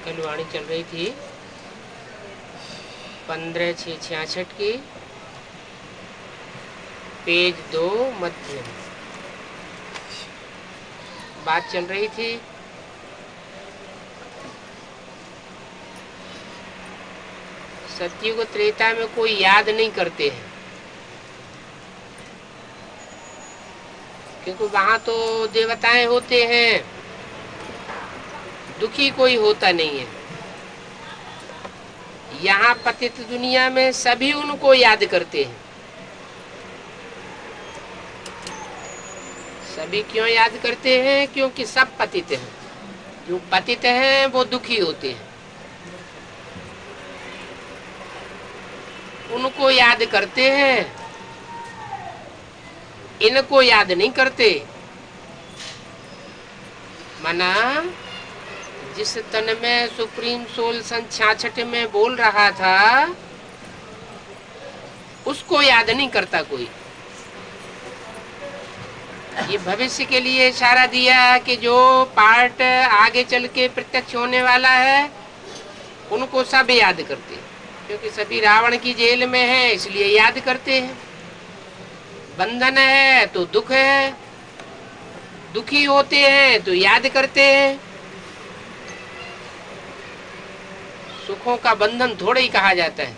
कल वाणी चल रही थी 15/6/66 की, पेज 2 मध्यम। बात चल रही थी सतयुग त्रेता में कोई याद नहीं करते हैं, क्योंकि वहां तो देवताएं होते हैं, दुखी कोई होता नहीं है। यहाँ पतित दुनिया में सभी उनको याद करते हैं। सभी क्यों याद करते हैं? क्योंकि सब पतित हैं। जो पतित हैं वो दुखी होते हैं, उनको याद करते हैं, इनको याद नहीं करते। मना जिस तन में सुप्रीम सोल सन 66 में बोल रहा था, उसको याद नहीं करता कोई। ये भविष्य के लिए इशारा दिया कि जो पार्ट आगे चल के प्रत्यक्ष होने वाला है, उनको सब याद करते हैं, क्योंकि सभी रावण की जेल में है, इसलिए याद करते हैं। बंधन है तो दुख है, दुखी होते हैं तो याद करते हैं। सुखों का बंधन थोड़ा ही कहा जाता है,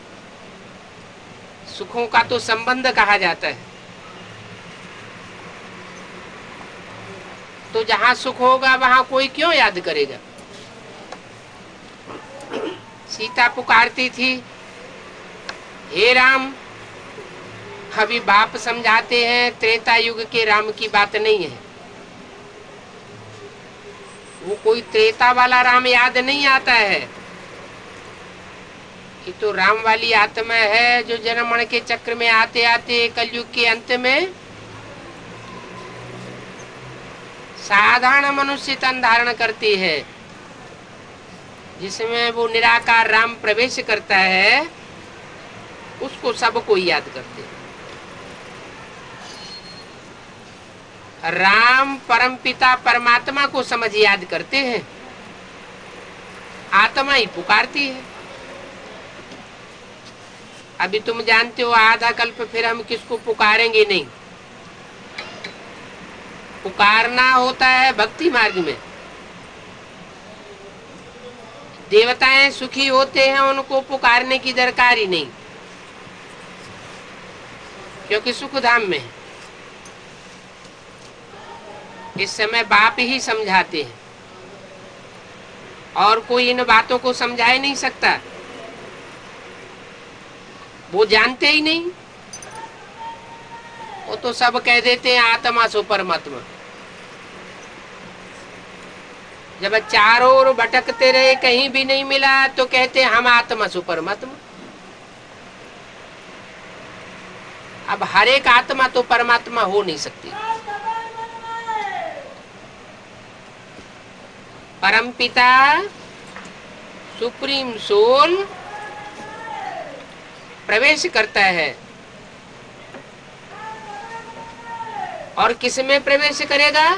सुखों का तो संबंध कहा जाता है। तो जहां सुख होगा वहां कोई क्यों याद करेगा? सीता पुकारती थी, हे राम। अभी बाप समझाते हैं त्रेता युग के राम की बात नहीं है। वो कोई त्रेता वाला राम याद नहीं आता है। ये तो राम वाली आत्मा है जो जन्म मरण के चक्र में आते आते कलयुग के अंत में साधारण मनुष्य तन धारण करती है, जिसमें वो निराकार राम प्रवेश करता है, उसको सब कोई याद करते हैं। राम परम पिता परमात्मा को समझ याद करते हैं, आत्मा ही पुकारती है। अभी तुम जानते हो आधा कल्प फिर हम किसको पुकारेंगे नहीं। पुकारना होता है भक्ति मार्ग में। देवताएं सुखी होते हैं, उनको पुकारने की दरकार ही नहीं, क्योंकि सुख धाम में है। इस समय बाप ही समझाते हैं, और कोई इन बातों को समझा ही नहीं सकता। वो जानते ही नहीं। वो तो सब कह देते हैं आत्मा सो परमात्मा। जब चारों ओर भटकते रहे, कहीं भी नहीं मिला, तो कहते हैं हम आत्मा सो परमात्मा। अब हर एक आत्मा तो परमात्मा हो नहीं सकती। परमपिता सुप्रीम सोल प्रवेश करता है, और किस में प्रवेश करेगा?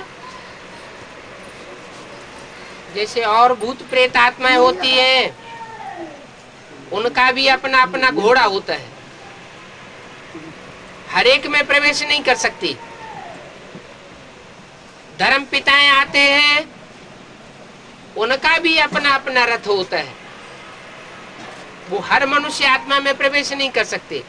जैसे और भूत प्रेत आत्माएं होती हैं, उनका भी अपना अपना घोड़ा होता है, हर एक में प्रवेश नहीं कर सकती। धर्म पिताएं आते हैं, उनका भी अपना अपना रथ होता है, वो हर मनुष्य आत्मा में प्रवेश नहीं कर सकते।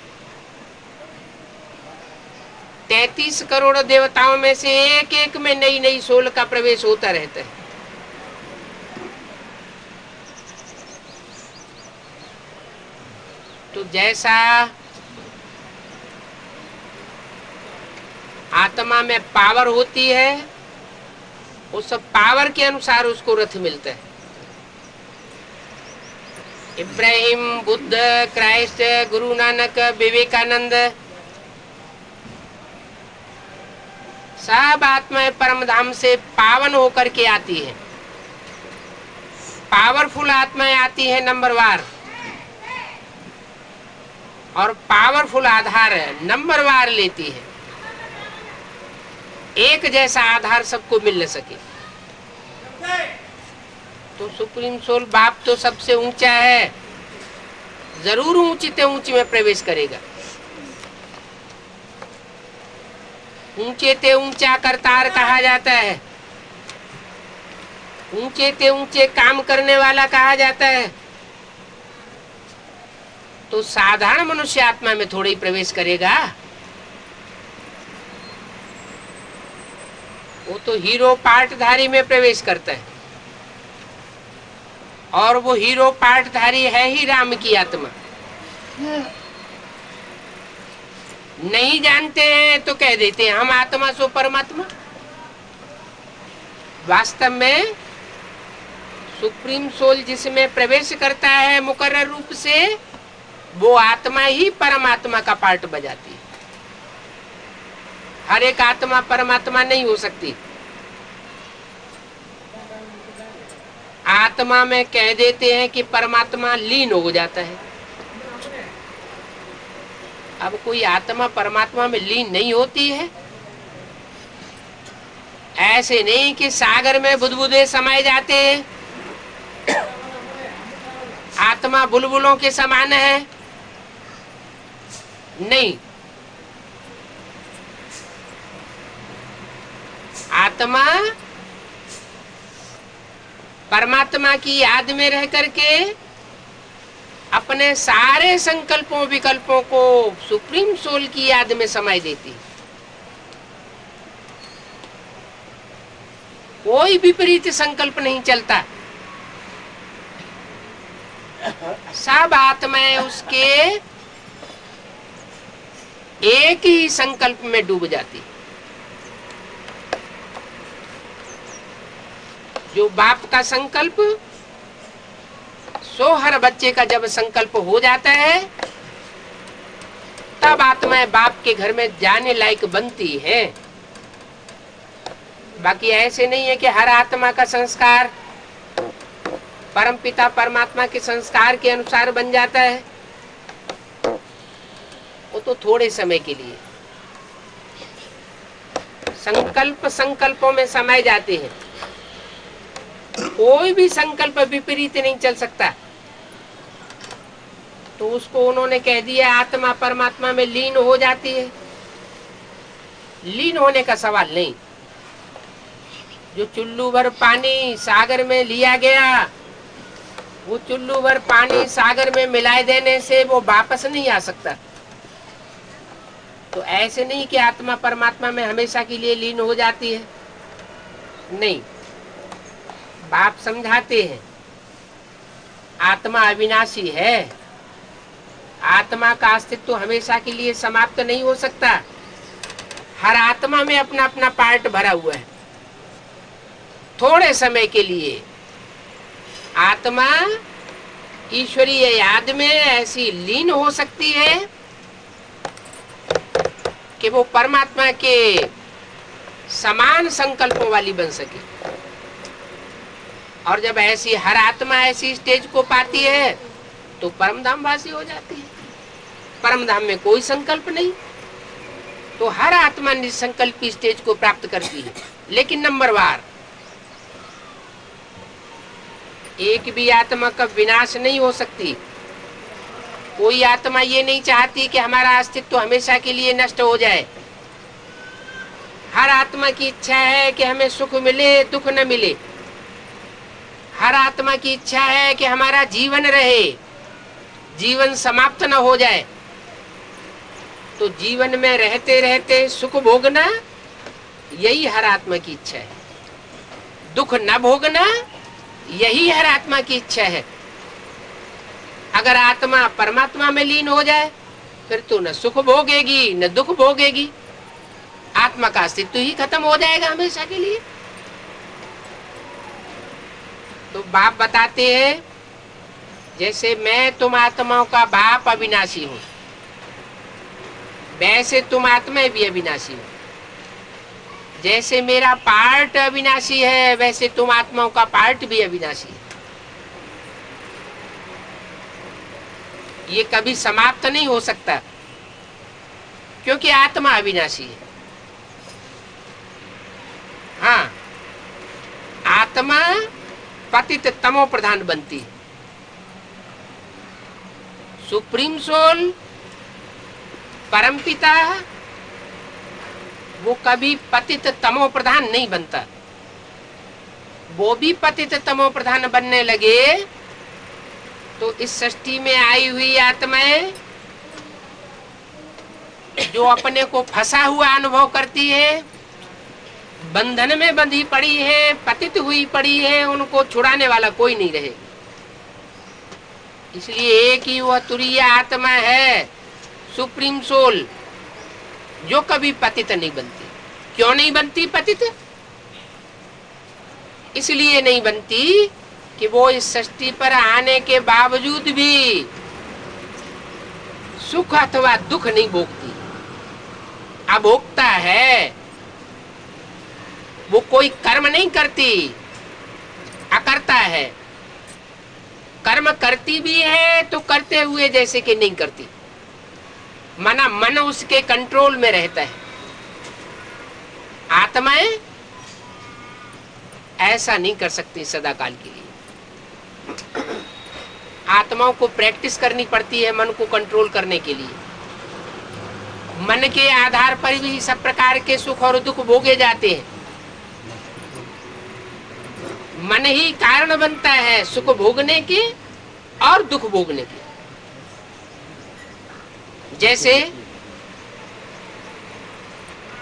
33 करोड़ देवताओं में से एक एक में नई नई सोल का प्रवेश होता रहता है। तो जैसा आत्मा में पावर होती है, उस पावर के अनुसार उसको रथ मिलता है। इब्राहिम, बुद्ध, क्राइस्ट, गुरु नानक, विवेकानंद, सब आत्माएं परम धाम से पावन होकर के आती है। पावरफुल आत्माएं आती है नंबर वार। और पावरफुल आधार है, नंबरवार लेती है। एक जैसा आधार सबको मिल न सके। तो सुप्रीम सोल बाप तो सबसे ऊंचा है, जरूर ऊंचे ऊंचे में प्रवेश करेगा। ऊंचे ते ऊंचा करतार कहा जाता है, ऊंचे ते ऊंचे काम करने वाला कहा जाता है। तो साधारण मनुष्य आत्मा में थोड़ा ही प्रवेश करेगा। वो तो हीरो पार्टधारी में प्रवेश करता है, और वो हीरो पार्टधारी है ही राम की आत्मा। नहीं जानते हैं तो कह देते हैं हम आत्मा सो परमात्मा। वास्तव में सुप्रीम सोल जिसमें प्रवेश करता है मुकर्रर रूप से, वो आत्मा ही परमात्मा का पार्ट बजाती है। हर एक आत्मा परमात्मा नहीं हो सकती। आत्मा में कह देते हैं कि परमात्मा लीन हो जाता है। अब कोई आत्मा परमात्मा में लीन नहीं होती है। ऐसे नहीं कि सागर में बुदबुदे समाये जाते हैं, आत्मा बुलबुलों के समान है, नहीं। आत्मा परमात्मा की याद में रह करके अपने सारे संकल्पों विकल्पों को सुप्रीम सोल की याद में समाई देती। कोई विपरीत संकल्प नहीं चलता। सब आत्माएं उसके एक ही संकल्प में डूब जाती। जो बाप का संकल्प, सो हर बच्चे का जब संकल्प हो जाता है, तब आत्माएं बाप के घर में जाने लायक बनती है। बाकी ऐसे नहीं है कि हर आत्मा का संस्कार परमपिता परमात्मा के संस्कार के अनुसार बन जाता है। वो तो थोड़े समय के लिए संकल्पों में समाये जाते हैं। कोई भी संकल्प विपरीत नहीं चल सकता। तो उसको उन्होंने कह दिया आत्मा परमात्मा में लीन हो जाती है। लीन होने का सवाल नहीं। जो चुल्लू भर पानी सागर में लिया गया, वो चुल्लू भर पानी सागर में मिलाए देने से वो वापस नहीं आ सकता। तो ऐसे नहीं कि आत्मा परमात्मा में हमेशा के लिए लीन हो जाती है, नहीं। बाप समझाते हैं आत्मा अविनाशी है। आत्मा का अस्तित्व हमेशा के लिए समाप्त नहीं हो सकता। हर आत्मा में अपना अपना पार्ट भरा हुआ है। थोड़े समय के लिए आत्मा ईश्वरीय याद में ऐसी लीन हो सकती है कि वो परमात्मा के समान संकल्पों वाली बन सके। और जब ऐसी हर आत्मा ऐसी स्टेज को पाती है तो परमधाम वासी हो जाती है। परमधाम में कोई संकल्प नहीं, तो हर आत्मा निसंकल्प स्टेज को प्राप्त करती है। लेकिन नंबरवार, एक भी आत्मा का विनाश नहीं हो सकती। कोई आत्मा ये नहीं चाहती कि हमारा अस्तित्व हमेशा के लिए नष्ट हो जाए। हर आत्मा की इच्छा है कि हमें सुख मिले, दुख न मिले। हर आत्मा की इच्छा है कि हमारा जीवन रहे, जीवन समाप्त न हो जाए। तो जीवन में रहते रहते सुख भोगना, यही हर आत्मा की इच्छा है। दुख न भोगना, यही हर आत्मा की इच्छा है। अगर आत्मा परमात्मा में लीन हो जाए, फिर तो न सुख भोगेगी न दुख भोगेगी। आत्मा का अस्तित्व ही खत्म हो जाएगा हमेशा के लिए। तो बाप बताते हैं, जैसे मैं तुम आत्माओं का बाप अविनाशी हूं, वैसे तुम आत्माएं भी अविनाशी हो। जैसे मेरा पार्ट अविनाशी है, वैसे तुम आत्माओं का पार्ट भी अविनाशी है। ये कभी समाप्त नहीं हो सकता, क्योंकि आत्मा अविनाशी है। हाँ, आत्मा पतित तमो प्रधान बनती है। सुप्रीम सोल परमपिता वो कभी पतित तमो प्रधान नहीं बनता। वो भी पतित तमो प्रधान बनने लगे तो इस सृष्टि में आई हुई आत्माएं जो अपने को फंसा हुआ अनुभव करती है, बंधन में बंधी पड़ी है, पतित हुई पड़ी है, उनको छुड़ाने वाला कोई नहीं रहे। इसलिए एक ही वह तुरीय आत्मा है, सुप्रीम सोल, जो कभी पतित नहीं बनती। क्यों नहीं बनती पतित? इसलिए नहीं बनती कि वो इस सृष्टि पर आने के बावजूद भी सुख अथवा दुख नहीं भोगती। अभोक्ता है, वो कोई कर्म नहीं करती, अकर्ता है। कर्म करती भी है तो करते हुए जैसे कि नहीं करती, मना मन उसके कंट्रोल में रहता है। आत्माएं ऐसा नहीं कर सकती सदा काल के लिए। आत्माओं को प्रैक्टिस करनी पड़ती है मन को कंट्रोल करने के लिए। मन के आधार पर भी सब प्रकार के सुख और दुख भोगे जाते हैं। मन ही कारण बनता है सुख भोगने के और दुख भोगने के। जैसे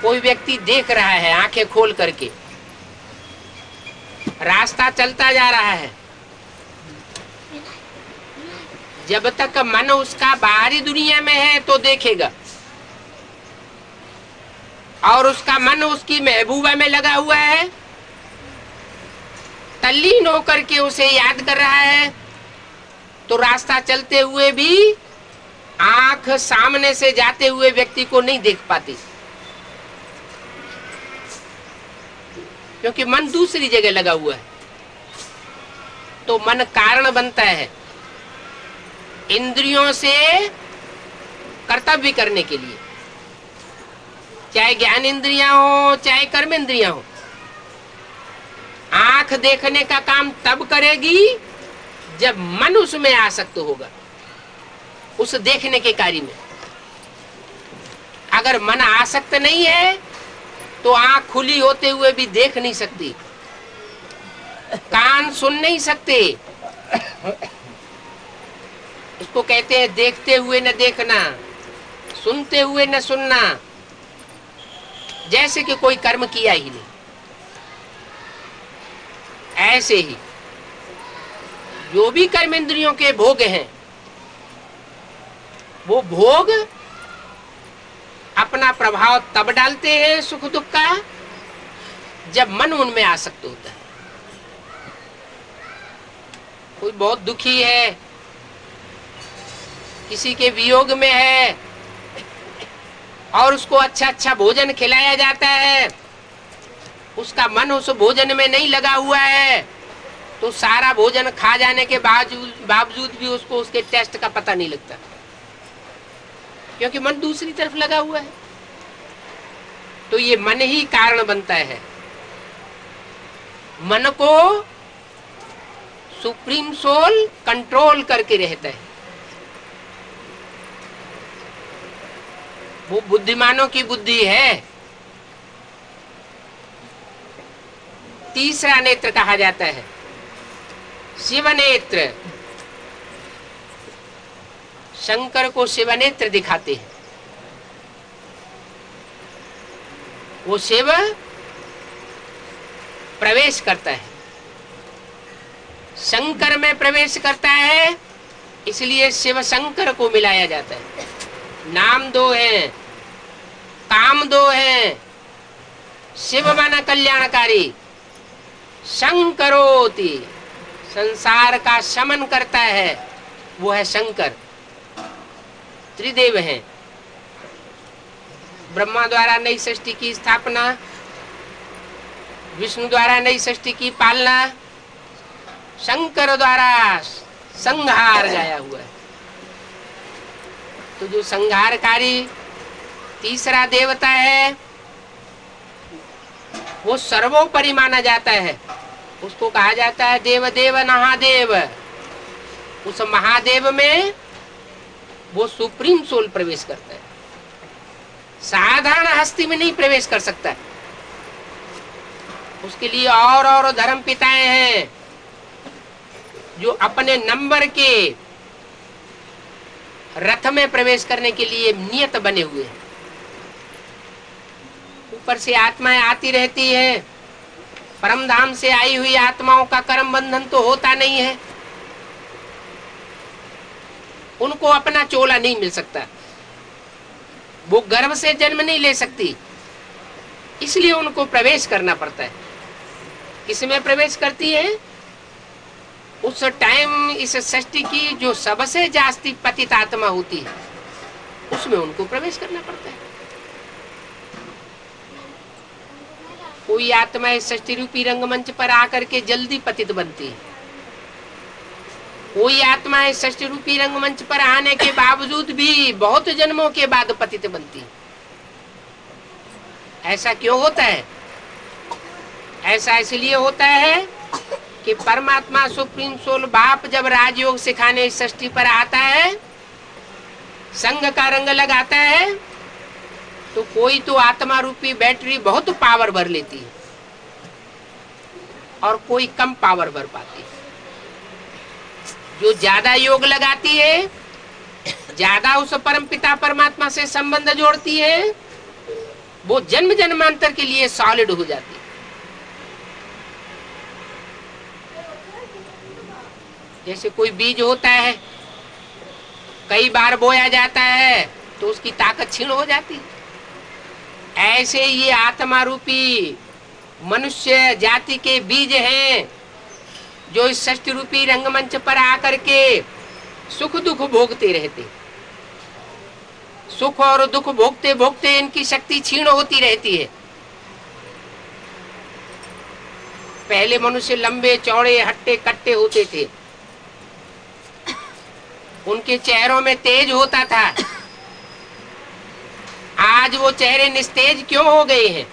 कोई व्यक्ति देख रहा है आंखें खोल करके, रास्ता चलता जा रहा है, जब तक मन उसका बाहरी दुनिया में है तो देखेगा, और उसका मन उसकी महबूबा में लगा हुआ है, तल्लीन होकर के उसे याद कर रहा है, तो रास्ता चलते हुए भी आंख सामने से जाते हुए व्यक्ति को नहीं देख पाती, क्योंकि मन दूसरी जगह लगा हुआ है। तो मन कारण बनता है इंद्रियों से कर्तव्य करने के लिए, चाहे ज्ञान इंद्रियां हो चाहे कर्म इंद्रियां हो। आंख देखने का काम तब करेगी जब मन उसमें आसक्त होगा, उस देखने के कार्य में। अगर मन आसक्त नहीं है तो आंख खुली होते हुए भी देख नहीं सकती, कान सुन नहीं सकते। इसको कहते हैं देखते हुए न देखना, सुनते हुए न सुनना, जैसे कि कोई कर्म किया ही नहीं। ऐसे ही जो भी कर्म इंद्रियों के भोग हैं, वो भोग अपना प्रभाव तब डालते हैं सुख दुख का जब मन उनमें आसक्त होता है। कोई बहुत दुखी है, किसी के वियोग में है, और उसको अच्छा अच्छा भोजन खिलाया जाता है, उसका मन उस भोजन में नहीं लगा हुआ है, तो सारा भोजन खा जाने के बावजूद भी उसको उसके टेस्ट का पता नहीं लगता, क्योंकि मन दूसरी तरफ लगा हुआ है। तो ये मन ही कारण बनता है। मन को सुप्रीम सोल कंट्रोल करके रहता है। वो बुद्धिमानों की बुद्धि है। तीसरा नेत्र कहा जाता है शिव नेत्र। शंकर को शिव नेत्र दिखाते हैं। वो शिव प्रवेश करता है, शंकर में प्रवेश करता है, इसलिए शिव शंकर को मिलाया जाता है। नाम दो हैं, काम दो हैं। शिव माना कल्याणकारी, शंकरोति संसार का शमन करता है, वो है शंकर। त्रिदेव हैं। ब्रह्मा द्वारा नई सृष्टि की स्थापना, विष्णु द्वारा नई सृष्टि की पालना, शंकर द्वारा संहार गाया हुआ है। तो जो संहारकारी तीसरा देवता है वो सर्वोपरि माना जाता है, उसको कहा जाता है देव देव महादेव। उस महादेव में वो सुप्रीम सोल प्रवेश करता है, साधारण हस्ती में नहीं प्रवेश कर सकता। उसके लिए और धर्म पिताएं हैं जो अपने नंबर के रथ में प्रवेश करने के लिए नियत बने हुए हैं। ऊपर से आत्माएं आती रहती है, परम धाम से आई हुई आत्माओं का कर्म बंधन तो होता नहीं है, उनको अपना चोला नहीं मिल सकता, वो गर्भ से जन्म नहीं ले सकती, इसलिए उनको प्रवेश करना पड़ता है। किसमें प्रवेश करती है? उस टाइम इस सृष्टि की जो सबसे जास्ती पतित आत्मा होती है उसमें उनको प्रवेश करना पड़ता है। कोई आत्मा इस सृष्टि रूपी रंगमंच पर आकर के जल्दी पतित बनती है, कोई आत्मा इस सृष्टि रूपी रंगमंच पर आने के बावजूद भी बहुत जन्मों के बाद पतित बनती है। ऐसा क्यों होता है? ऐसा इसलिए होता है कि परमात्मा सुप्रीम सोल बाप जब राजयोग सिखाने इस सृष्टि पर आता है, संग का रंग लगाता है, तो कोई तो आत्मा रूपी बैटरी बहुत पावर भर लेती है और कोई कम पावर भर पाती है। जो ज्यादा योग लगाती है, ज्यादा उस परम पिता परमात्मा से संबंध जोड़ती है, वो जन्म जन्मांतर के लिए सॉलिड हो जाती है। जैसे कोई बीज होता है, कई बार बोया जाता है तो उसकी ताकत क्षीण हो जाती है। ऐसे ये आत्मा रूपी मनुष्य जाति के बीज हैं जो इस सृष्टि रूपी रंगमंच पर आकर के सुख दुख भोगते रहते। सुख और दुख भोगते भोगते इनकी शक्ति क्षीण होती रहती है। पहले मनुष्य लंबे चौड़े हट्टे कट्टे होते थे, उनके चेहरों में तेज होता था। आज वो चेहरे निस्तेज क्यों हो गए हैं?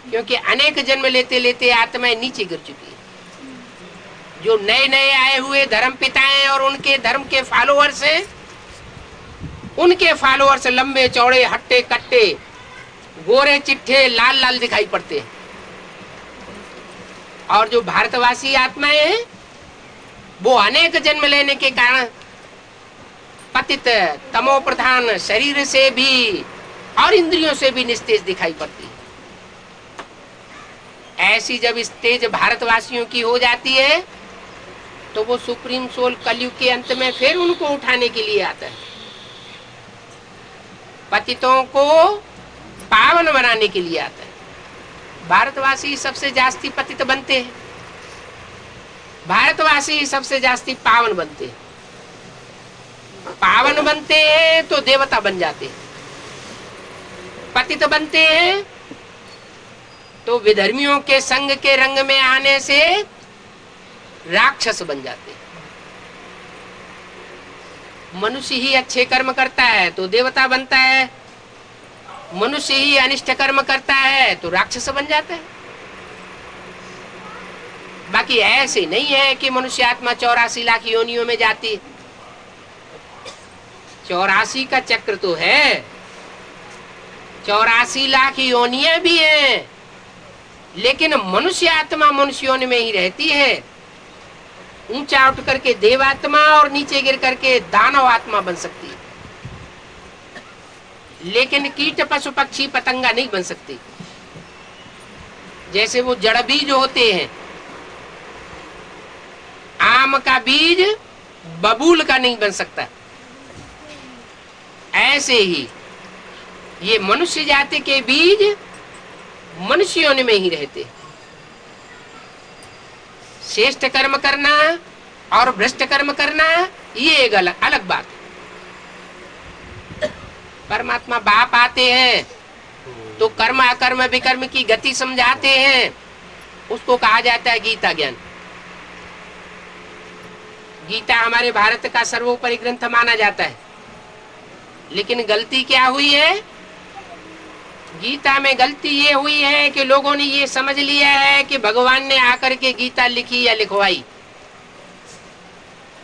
क्योंकि अनेक जन्म लेते लेते आत्माएं नीचे गिर चुकी है। जो नए नए आए हुए धर्म पिताएं और उनके धर्म के फॉलोअर्स हैं, उनके फॉलोअर्स लंबे चौड़े हट्टे कट्टे गोरे चिट्ठे लाल लाल दिखाई पड़ते हैं। और जो भारतवासी आत्माएं हैं वो अनेक जन्म लेने के कारण पतित तमो प्रधान शरीर से भी और इंद्रियों से भी निस्तेज दिखाई पड़ती है। ऐसी जब स्टेज भारतवासियों की हो जाती है तो वो सुप्रीम सोल कलयुग के अंत में फिर उनको उठाने के लिए आता है, पतितों को पावन बनाने के लिए आता है। भारतवासी सबसे जास्ती पतित बनते हैं, भारतवासी सबसे जास्ती पावन बनते हैं। पावन बनते हैं तो देवता बन जाते हैं, पतित बनते हैं तो विधर्मियों के संग के रंग में आने से राक्षस बन जाते हैं। मनुष्य ही अच्छे कर्म करता है तो देवता बनता है, मनुष्य ही अनिष्ट कर्म करता है तो राक्षस बन जाता है। बाकी ऐसे नहीं है कि मनुष्य आत्मा 84 लाख योनियों में जाती है। 84 का चक्र तो है, 84 लाख योनियां भी हैं, लेकिन मनुष्य आत्मा मनुष्य योनि में ही रहती है। ऊंचा उठ करके देवात्मा और नीचे गिर करके दानव आत्मा बन सकती है, लेकिन कीट पशु पक्षी पतंगा नहीं बन सकती। जैसे वो जड़ बीज होते हैं, आम का बीज बबूल का नहीं बन सकता, ऐसे ही ये मनुष्य जाति के बीज मनुष्यों में ही रहते। श्रेष्ठ कर्म करना और भ्रष्ट कर्म करना ये एक अलग बात है। परमात्मा बाप आते हैं तो कर्म अकर्म विकर्म की गति समझाते हैं, उसको कहा जाता है गीता ज्ञान। गीता हमारे भारत का सर्वोपरि ग्रंथ माना जाता है, लेकिन गलती क्या हुई है? गीता में गलती ये हुई है कि लोगों ने ये समझ लिया है कि भगवान ने आकर के गीता लिखी या लिखवाई।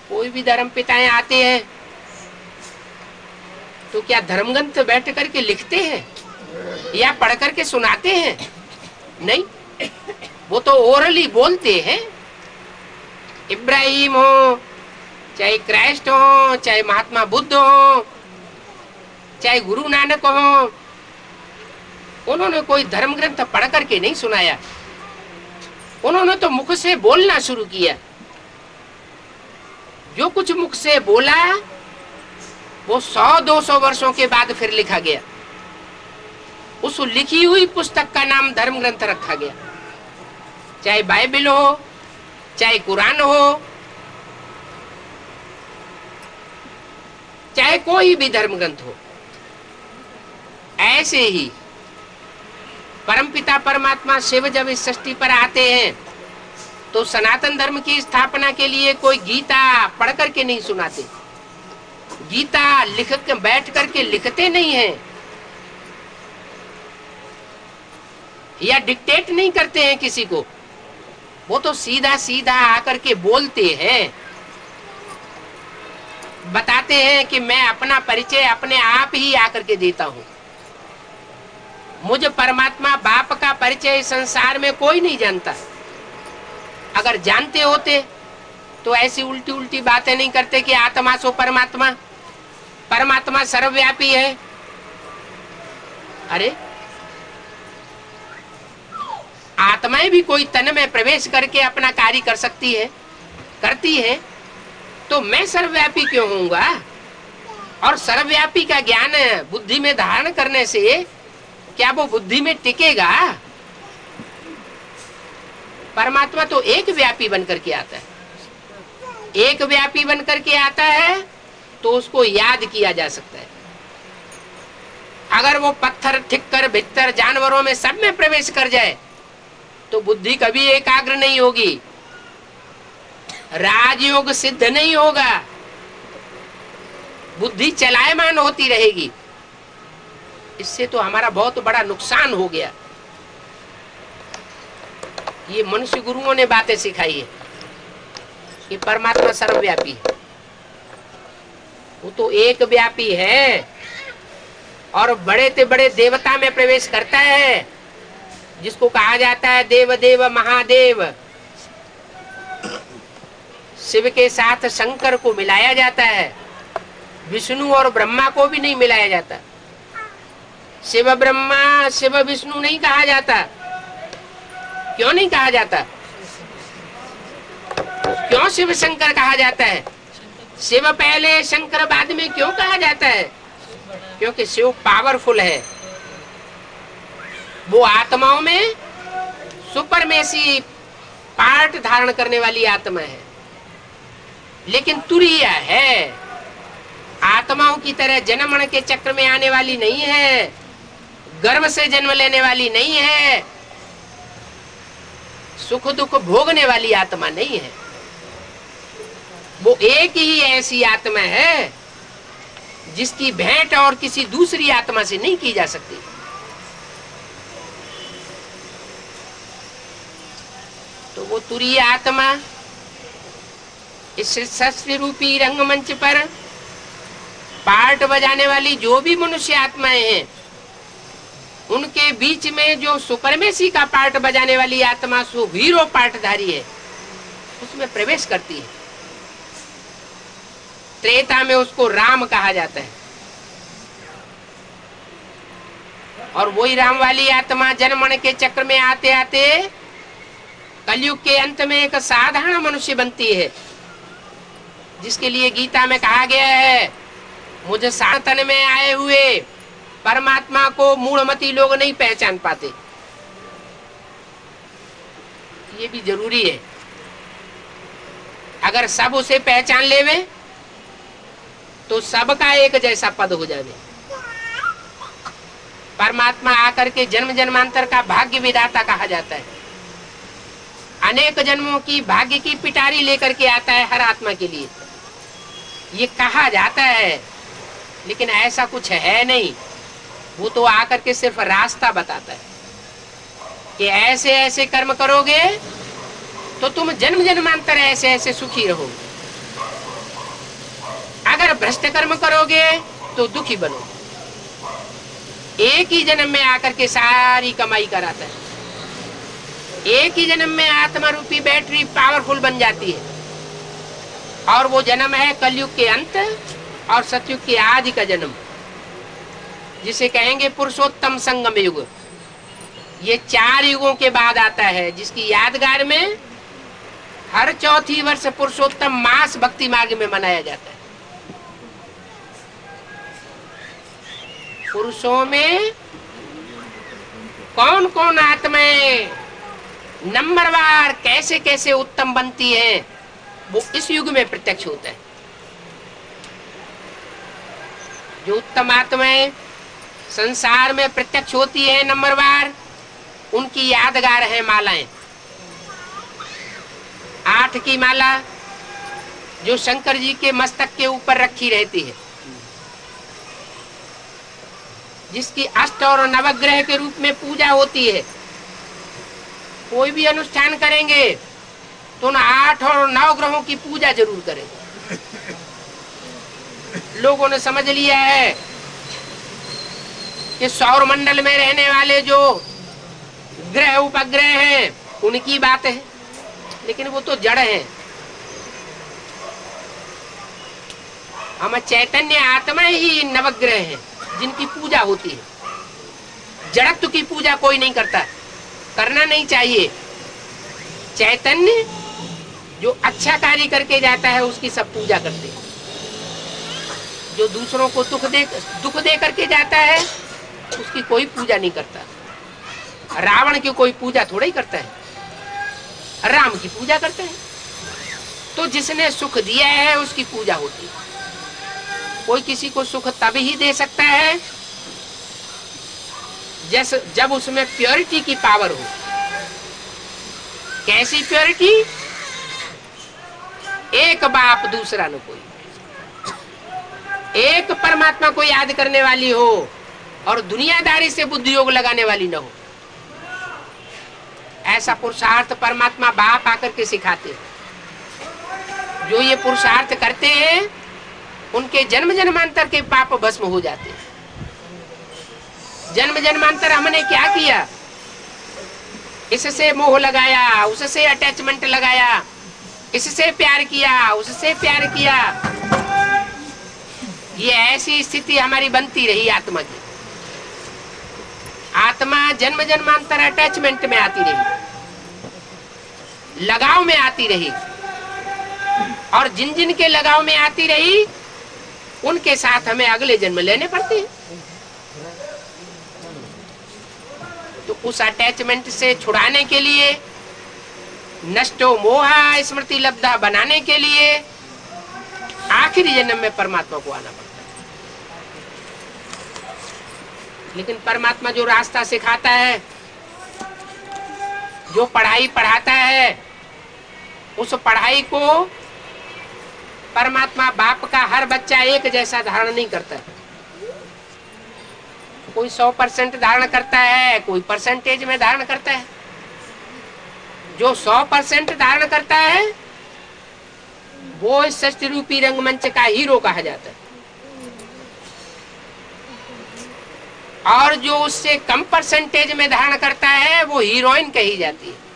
कोई भी धर्म पिताएं आते हैं तो क्या धर्मग्रंथ बैठ करके लिखते हैं या पढ़ करके सुनाते हैं? नहीं, वो तो ओरली बोलते हैं। इब्राहिम हो, चाहे क्राइस्ट हो, चाहे महात्मा बुद्ध हो, चाहे गुरु नानक हो, उन्होंने कोई धर्म ग्रंथ पढ़ करके नहीं सुनाया। उन्होंने तो मुख से बोलना शुरू किया। जो कुछ मुख से बोला वो 100-200 वर्षों के बाद फिर लिखा गया। उस लिखी हुई पुस्तक का नाम धर्म ग्रंथ रखा गया। चाहे बाइबल हो, चाहे कुरान हो, चाहे कोई भी धर्म ग्रंथ हो। ऐसे ही परमपिता परमात्मा शिव जब इस सृष्टि पर आते हैं तो सनातन धर्म की स्थापना के लिए कोई गीता पढ़ करके नहीं सुनाते, गीता लिख के बैठ करके लिखते नहीं हैं, या डिक्टेट नहीं करते हैं किसी को। वो तो सीधा सीधा आकर के बोलते हैं, बताते हैं कि मैं अपना परिचय अपने आप ही आकर के देता हूं। मुझ परमात्मा बाप का परिचय संसार में कोई नहीं जानता। अगर जानते होते तो ऐसी उल्टी उल्टी बातें नहीं करते कि आत्मा सो परमात्मा, परमात्मा सर्वव्यापी है। अरे आत्माएं भी कोई तन में प्रवेश करके अपना कार्य कर सकती है, करती है, तो मैं सर्वव्यापी क्यों होऊंगा? और सर्वव्यापी का ज्ञान बुद्धि में धारण करने से क्या वो बुद्धि में टिकेगा? परमात्मा तो एक व्यापी बनकर के आता है। एक व्यापी बनकर के आता है तो उसको याद किया जा सकता है। अगर वो पत्थर, ठिक्कर, भित्तर, जानवरों में सब में प्रवेश कर जाए तो बुद्धि कभी एकाग्र नहीं होगी, राजयोग सिद्ध नहीं होगा, बुद्धि चलायमान होती रहेगी। इससे तो हमारा बहुत बड़ा नुकसान हो गया। ये मनुष्य गुरुओं ने बातें सिखाई है कि परमात्मा सर्वव्यापी है। वो तो एक व्यापी है और बड़े से बड़े देवता में प्रवेश करता है, जिसको कहा जाता है देव देव महादेव। शिव के साथ शंकर को मिलाया जाता है, विष्णु और ब्रह्मा को भी नहीं मिलाया जाता। शिव ब्रह्मा, शिव विष्णु नहीं कहा जाता। क्यों नहीं कहा जाता? क्यों शिव शंकर कहा जाता है? शिव पहले शंकर बाद में क्यों कहा जाता है? क्योंकि शिव पावरफुल है। वो आत्माओं में सुपरमेसी पार्ट धारण करने वाली आत्मा है, लेकिन तुरीय है। आत्माओं की तरह जन्म के चक्र में आने वाली नहीं है, गर्भ से जन्म लेने वाली नहीं है, सुख दुख भोगने वाली आत्मा नहीं है। वो एक ही ऐसी आत्मा है जिसकी भेंट और किसी दूसरी आत्मा से नहीं की जा सकती। तो वो तुरीय आत्मा इस शस्त्र रूपी रंगमंच पर पार्ट बजाने वाली जो भी मनुष्य आत्माएं हैं, उनके बीच में जो सुपरमेसी का पार्ट बजाने वाली आत्मा सो हीरो पार्टधारी है, उसमें प्रवेश करती है। त्रेता में उसको राम कहा जाता है। और वही राम वाली आत्मा जन्मण के चक्र में आते आते कलयुग के अंत में एक साधारण मनुष्य बनती है, जिसके लिए गीता में कहा गया है, मुझे सातन में आए हुए परमात्मा को मूढ़मती लोग नहीं पहचान पाते। ये भी जरूरी है। अगर सब उसे पहचान लेवे तो सबका एक जैसा पद हो जावे। परमात्मा आकर के जन्म जन्मांतर का भाग्य विधाता कहा जाता है। अनेक जन्मों की भाग्य की पिटारी लेकर के आता है हर आत्मा के लिए, ये कहा जाता है, लेकिन ऐसा कुछ है नहीं। वो तो आकर के सिर्फ रास्ता बताता है कि ऐसे ऐसे कर्म करोगे तो तुम जन्म जन्मांतर ऐसे ऐसे सुखी रहोगे, अगर भ्रष्ट कर्म करोगे तो दुखी बनोगे। एक ही जन्म में आकर के सारी कमाई कराता है, एक ही जन्म में आत्मा रूपी बैटरी पावरफुल बन जाती है, और वो जन्म है कलयुग के अंत और सतयुग के आदि का जन्म, जिसे कहेंगे पुरुषोत्तम संगम युग। ये 4 युगों के बाद आता है, जिसकी यादगार में हर चौथी वर्ष पुरुषोत्तम मास भक्ति मार्ग में मनाया जाता है। पुरुषों में कौन कौन आत्माएं नंबरवार कैसे कैसे उत्तम बनती है, वो इस युग में प्रत्यक्ष होता है। जो उत्तम आत्माएं संसार में प्रत्यक्ष होती है नंबरवार, उनकी यादगार है मालाएं। 8 की माला जो शंकर जी के मस्तक के ऊपर रखी रहती है, जिसकी अष्ट और नवग्रह के रूप में पूजा होती है। कोई भी अनुष्ठान करेंगे तो उन 8 और 9 ग्रहों की पूजा जरूर करेंगे। लोगों ने समझ लिया है कि सौर मंडल में रहने वाले जो ग्रह उपग्रह हैं उनकी बात है, लेकिन वो तो जड़ है। हम चैतन्य आत्मा ही नवग्रह हैं जिनकी पूजा होती है। जड़त्व की पूजा कोई नहीं करता, करना नहीं चाहिए। चैतन्य जो अच्छा कार्य करके जाता है उसकी सब पूजा करते हैं। जो दूसरों को दुख दे करके जाता है उसकी कोई पूजा नहीं करता। रावण की कोई पूजा थोड़ा ही करता है, राम की पूजा करता है। तो जिसने सुख दिया है उसकी पूजा होती है। कोई किसी को सुख तभी ही दे सकता है जब उसमें प्योरिटी की पावर हो। कैसी प्योरिटी? एक बाप दूसरा न कोई, एक परमात्मा को याद करने वाली हो और दुनियादारी से बुद्धि योग लगाने वाली न हो। ऐसा पुरुषार्थ परमात्मा बाप आकर के सिखाते। जो ये पुरुषार्थ करते हैं उनके जन्म जन्मांतर के पाप भस्म हो जाते हैं। जन्म जन्मांतर हमने क्या किया? इससे मोह लगाया, उससे अटैचमेंट लगाया, इससे प्यार किया, उससे प्यार किया। ये ऐसी स्थिति हमारी बनती रही आत्मा की। आत्मा जन्म जन्मांतर अटैचमेंट में आती रही, लगाव में आती रही, और जिन जिन के लगाव में आती रही उनके साथ हमें अगले जन्म लेने पड़ते हैं। तो उस अटैचमेंट से छुड़ाने के लिए, नष्टो मोहा स्मृति लब्धा बनाने के लिए आखिरी जन्म में परमात्मा को आना पड़ता है। लेकिन परमात्मा जो रास्ता सिखाता है, जो पढ़ाई पढ़ाता है, उस पढ़ाई को परमात्मा बाप का हर बच्चा एक जैसा धारण नहीं करता है। कोई 100% धारण करता है, कोई परसेंटेज में धारण करता है। जो 100% धारण करता है वो इस सृष्टि रूपी रंगमंच का हीरो कहा जाता है, और जो उससे कम परसेंटेज में धारण करता है वो हीरोइन कही जाती है।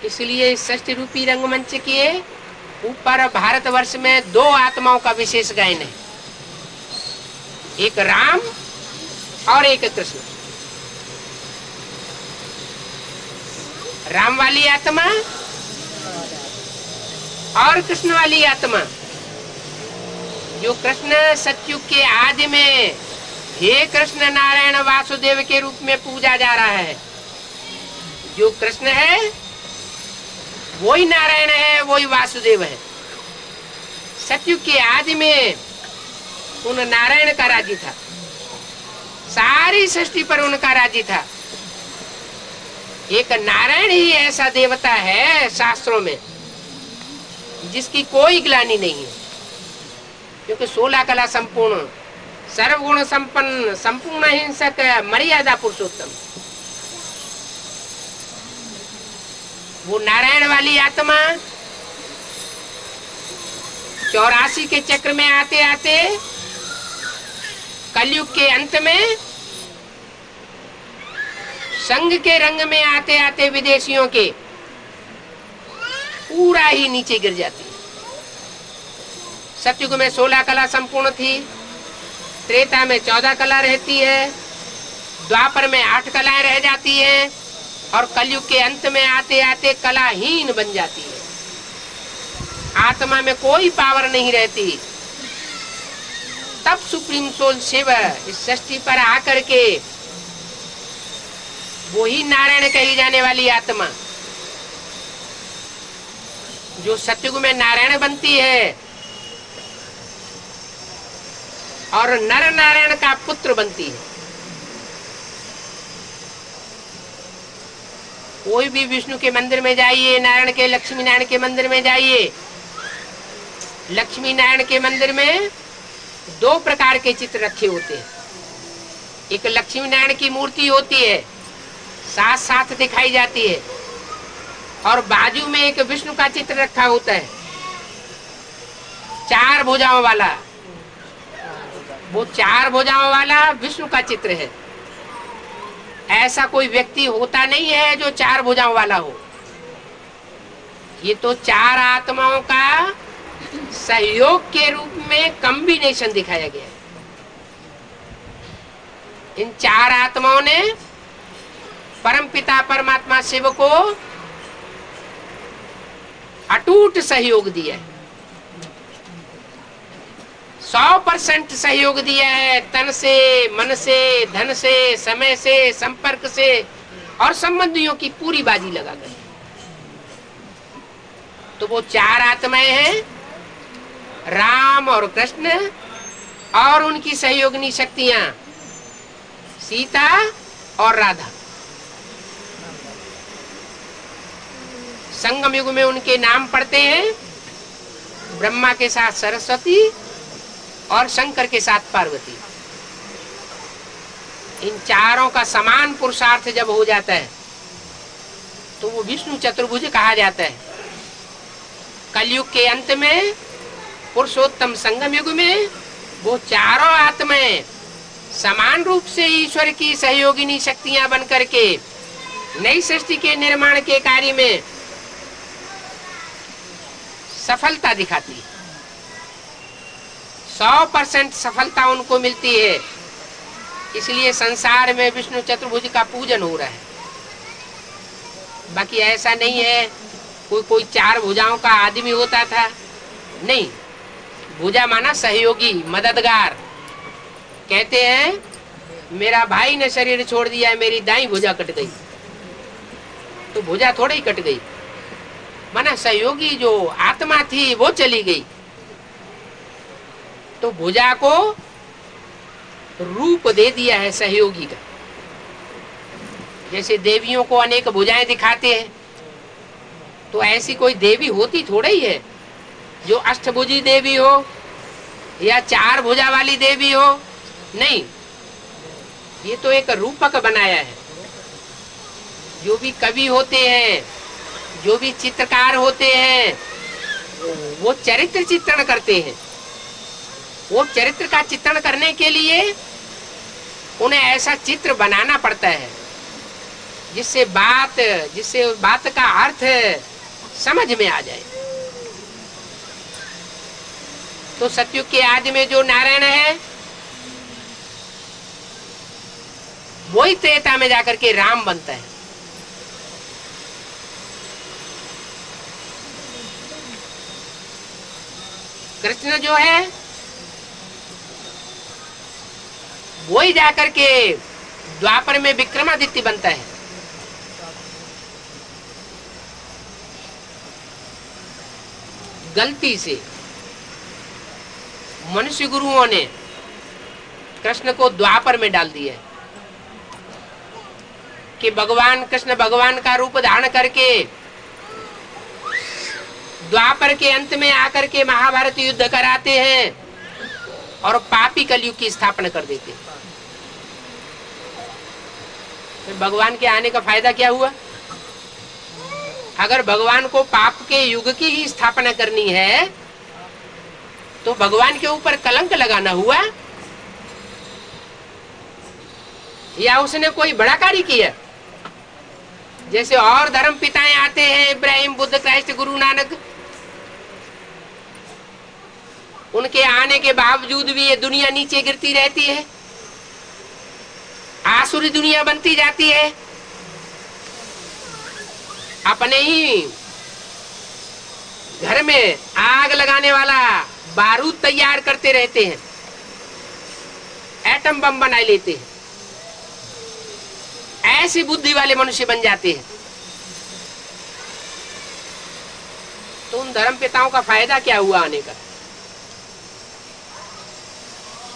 इसलिए इस सृष्टि रूपी रंगमंच के ऊपर भारतवर्ष में 2 आत्माओं का विशेष गायन है, एक राम और एक कृष्ण। राम वाली आत्मा और कृष्ण वाली आत्मा। जो कृष्ण सतयुग के आदि में हे कृष्ण नारायण वासुदेव के रूप में पूजा जा रहा है, जो कृष्ण है वही नारायण है, वही वासुदेव है। सतयुग के आदि में उन नारायण का राज्य था, सारी सृष्टि पर उनका राज्य था। एक नारायण ही ऐसा देवता है शास्त्रों में जिसकी कोई ग्लानि नहीं है, क्योंकि 16 कला संपूर्ण, सर्वगुण संपन्न, संपूर्ण हिंसक, मर्यादा पुरुषोत्तम, वो नारायण वाली आत्मा 84 के चक्र में आते आते कलयुग के अंत में संघ के रंग में आते आते विदेशियों के पूरा ही नीचे गिर जाती है। सतयुग में 16 कला संपूर्ण थी, त्रेता में 14 कला रहती है, द्वापर में 8 कलाएं रह जाती हैं और कलयुग के अंत में आते आते कलाहीन बन जाती है। आत्मा में कोई पावर नहीं रहती। तब सुप्रीम सोल शिव इस सृष्टि पर आकर के वही नारायण कही जाने वाली आत्मा जो सतयुग में नारायण बनती है और नर नारायण का पुत्र बनती है। कोई भी विष्णु के मंदिर में जाइए, नारायण के, लक्ष्मी नारायण के मंदिर में जाइए, लक्ष्मी नारायण के मंदिर में 2 प्रकार के चित्र रखे होते हैं। एक लक्ष्मी नारायण की मूर्ति होती है, साथ साथ दिखाई जाती है, और बाजू में एक विष्णु का चित्र रखा होता है 4 भुजाओं वाला। वो 4 भुजाओं वाला विष्णु का चित्र है। ऐसा कोई व्यक्ति होता नहीं है जो 4 भुजाओं वाला हो। ये तो 4 आत्माओं का सहयोग के रूप में कॉम्बिनेशन दिखाया गया है। इन 4 आत्माओं ने परमपिता परमात्मा शिव को अटूट सहयोग दिया है, 100% सहयोग दिया है, तन से, मन से, धन से, समय से, संपर्क से और संबंधियों की पूरी बाजी लगाकर। तो वो 4 आत्माएं हैं, राम और कृष्ण और उनकी सहयोगिनी शक्तियां सीता और राधा। संगम युग में उनके नाम पढ़ते हैं, ब्रह्मा के साथ सरस्वती और शंकर के साथ पार्वती। इन चारों का समान पुरुषार्थ जब हो जाता है तो वो विष्णु चतुर्भुज कहा जाता है। कलयुग के अंत में पुरुषोत्तम संगम युग में वो चारों आत्माएं समान रूप से ईश्वर की सहयोगिनी शक्तियां बनकर के नई सृष्टि के निर्माण के कार्य में सफलता दिखाती है। 100% सफलता उनको मिलती है। इसलिए संसार में विष्णु चतुर्भुज का पूजन हो रहा है। बाकी ऐसा नहीं है कोई 4 भुजाओं का आदमी होता था, नहीं। भुजा माना सहयोगी, मददगार। कहते हैं मेरा भाई ने शरीर छोड़ दिया, मेरी दाई भुजा कट गई, तो भुजा थोड़ी ही कट गई, माना सहयोगी जो आत्मा थी वो चली गई। तो भुजा को रूप दे दिया है सहयोगी का। जैसे देवियों को अनेक भुजाएं दिखाते हैं, तो ऐसी कोई देवी होती थोड़ा ही है जो अष्टभुजी देवी हो या 4 भुजा वाली देवी हो, नहीं। ये तो एक रूपक बनाया है। जो भी कवि होते हैं, जो भी चित्रकार होते हैं, वो चरित्र चित्रण करते हैं। वो चरित्र का चित्रण करने के लिए उन्हें ऐसा चित्र बनाना पड़ता है जिससे बात का अर्थ समझ में आ जाए। तो सतयुग के आदि में जो नारायण है वही त्रेता में जाकर के राम बनता है। कृष्ण जो है वही जाकर के द्वापर में विक्रमादित्य बनता है। गलती से मनुष्य गुरुओं ने कृष्ण को द्वापर में डाल दिया। कि भगवान कृष्ण भगवान का रूप धारण करके द्वापर के अंत में आकर के महाभारत युद्ध कराते हैं और पापी कलयुग की स्थापना कर देते हैं। तो भगवान के आने का फायदा क्या हुआ? अगर भगवान को पाप के युग की ही स्थापना करनी है तो भगवान के ऊपर कलंक लगाना हुआ, या उसने कोई बड़ा कार्य किया? जैसे और धर्म पिताएं आते हैं, इब्राहिम, बुद्ध, क्राइस्ट, गुरु नानक, उनके आने के बावजूद भी ये दुनिया नीचे गिरती रहती है, आसुरी दुनिया बनती जाती है। अपने ही घर में आग लगाने वाला बारूद तैयार करते रहते हैं, एटम बम बना लेते हैं। ऐसी बुद्धि वाले मनुष्य बन जाते हैं। तो उन धर्म पिताओं का फायदा क्या हुआ आने का?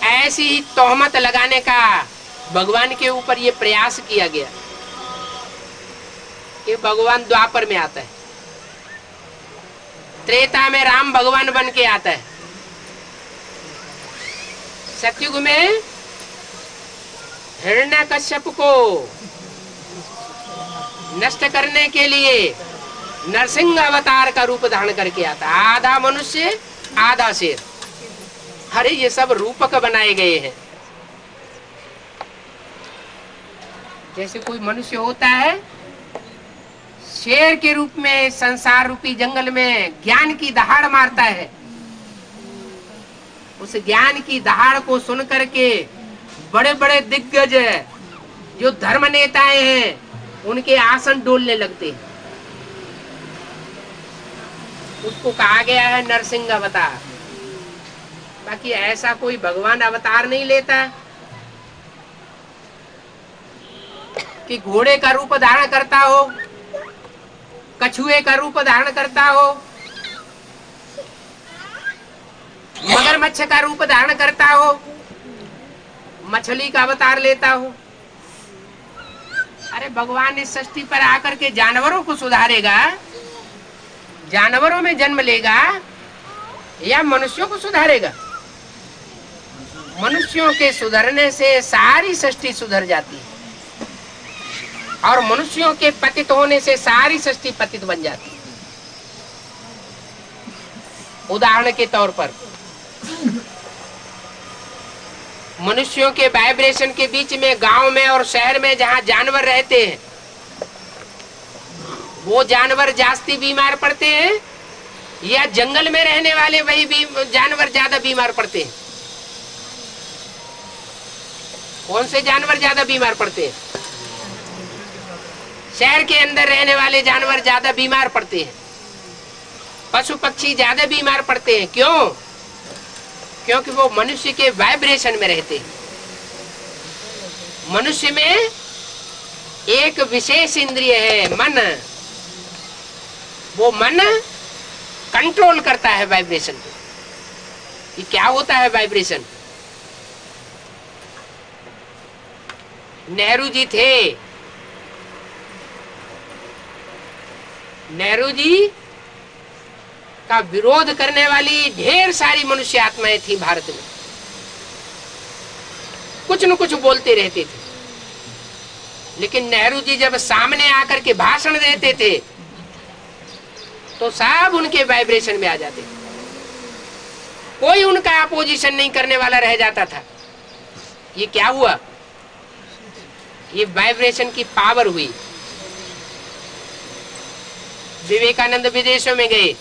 ऐसी तोहमत लगाने का भगवान के ऊपर ये प्रयास किया गया कि भगवान द्वापर में आता है, त्रेता में राम भगवान बन के आता है, सतयुग में हिरण्यकश्यप को नष्ट करने के लिए नरसिंह अवतार का रूप धारण करके आता है। आधा मनुष्य आधा शेर। अरे ये सब रूपक बनाए गए हैं। जैसे कोई मनुष्य होता है, शेर के रूप में संसार रूपी जंगल में ज्ञान की दहाड़ मारता है। उस ज्ञान की दहाड़ को सुन करके बड़े बड़े दिग्गज जो धर्म नेताएं हैं उनके आसन डोलने लगते हैं। उसको कहा गया है नरसिंह अवतार। बाकी ऐसा कोई भगवान अवतार नहीं लेता कि घोड़े का रूप धारण करता हो, कछुए का रूप धारण करता हो, मगरमच्छ का रूप धारण करता हो, मछली का अवतार लेता हो। अरे भगवान इस सृष्टि पर आकर के जानवरों को सुधारेगा, जानवरों में जन्म लेगा, या मनुष्यों को सुधारेगा? मनुष्यों के सुधरने से सारी सृष्टि सुधर जाती है, और मनुष्यों के पतित होने से सारी सृष्टि पतित बन जाती है। उदाहरण के तौर पर मनुष्यों के वाइब्रेशन के बीच में गांव में और शहर में जहां जानवर रहते हैं, वो जानवर जास्ती बीमार पड़ते हैं, या जंगल में रहने वाले वही जानवर ज्यादा बीमार पड़ते हैं? कौन से जानवर ज्यादा बीमार पड़ते हैं? शहर के अंदर रहने वाले जानवर ज्यादा बीमार पड़ते हैं, पशु पक्षी ज्यादा बीमार पड़ते हैं। क्यों? क्योंकि वो मनुष्य के वाइब्रेशन में रहते हैं। मनुष्य में एक विशेष इंद्रिय है, मन। वो मन कंट्रोल करता है वाइब्रेशन को। ये क्या होता है वाइब्रेशन? नेहरू जी थे, नेहरू जी का विरोध करने वाली ढेर सारी मनुष्य आत्माएं थी भारत में। कुछ न कुछ बोलते रहते थे, लेकिन नेहरू जी जब सामने आकर के भाषण देते थे तो सब उनके वाइब्रेशन में आ जाते थे। कोई उनका अपोजिशन नहीं करने वाला रह जाता था। ये क्या हुआ? ये वाइब्रेशन की पावर हुई। विवेकानंद विदेशों में गए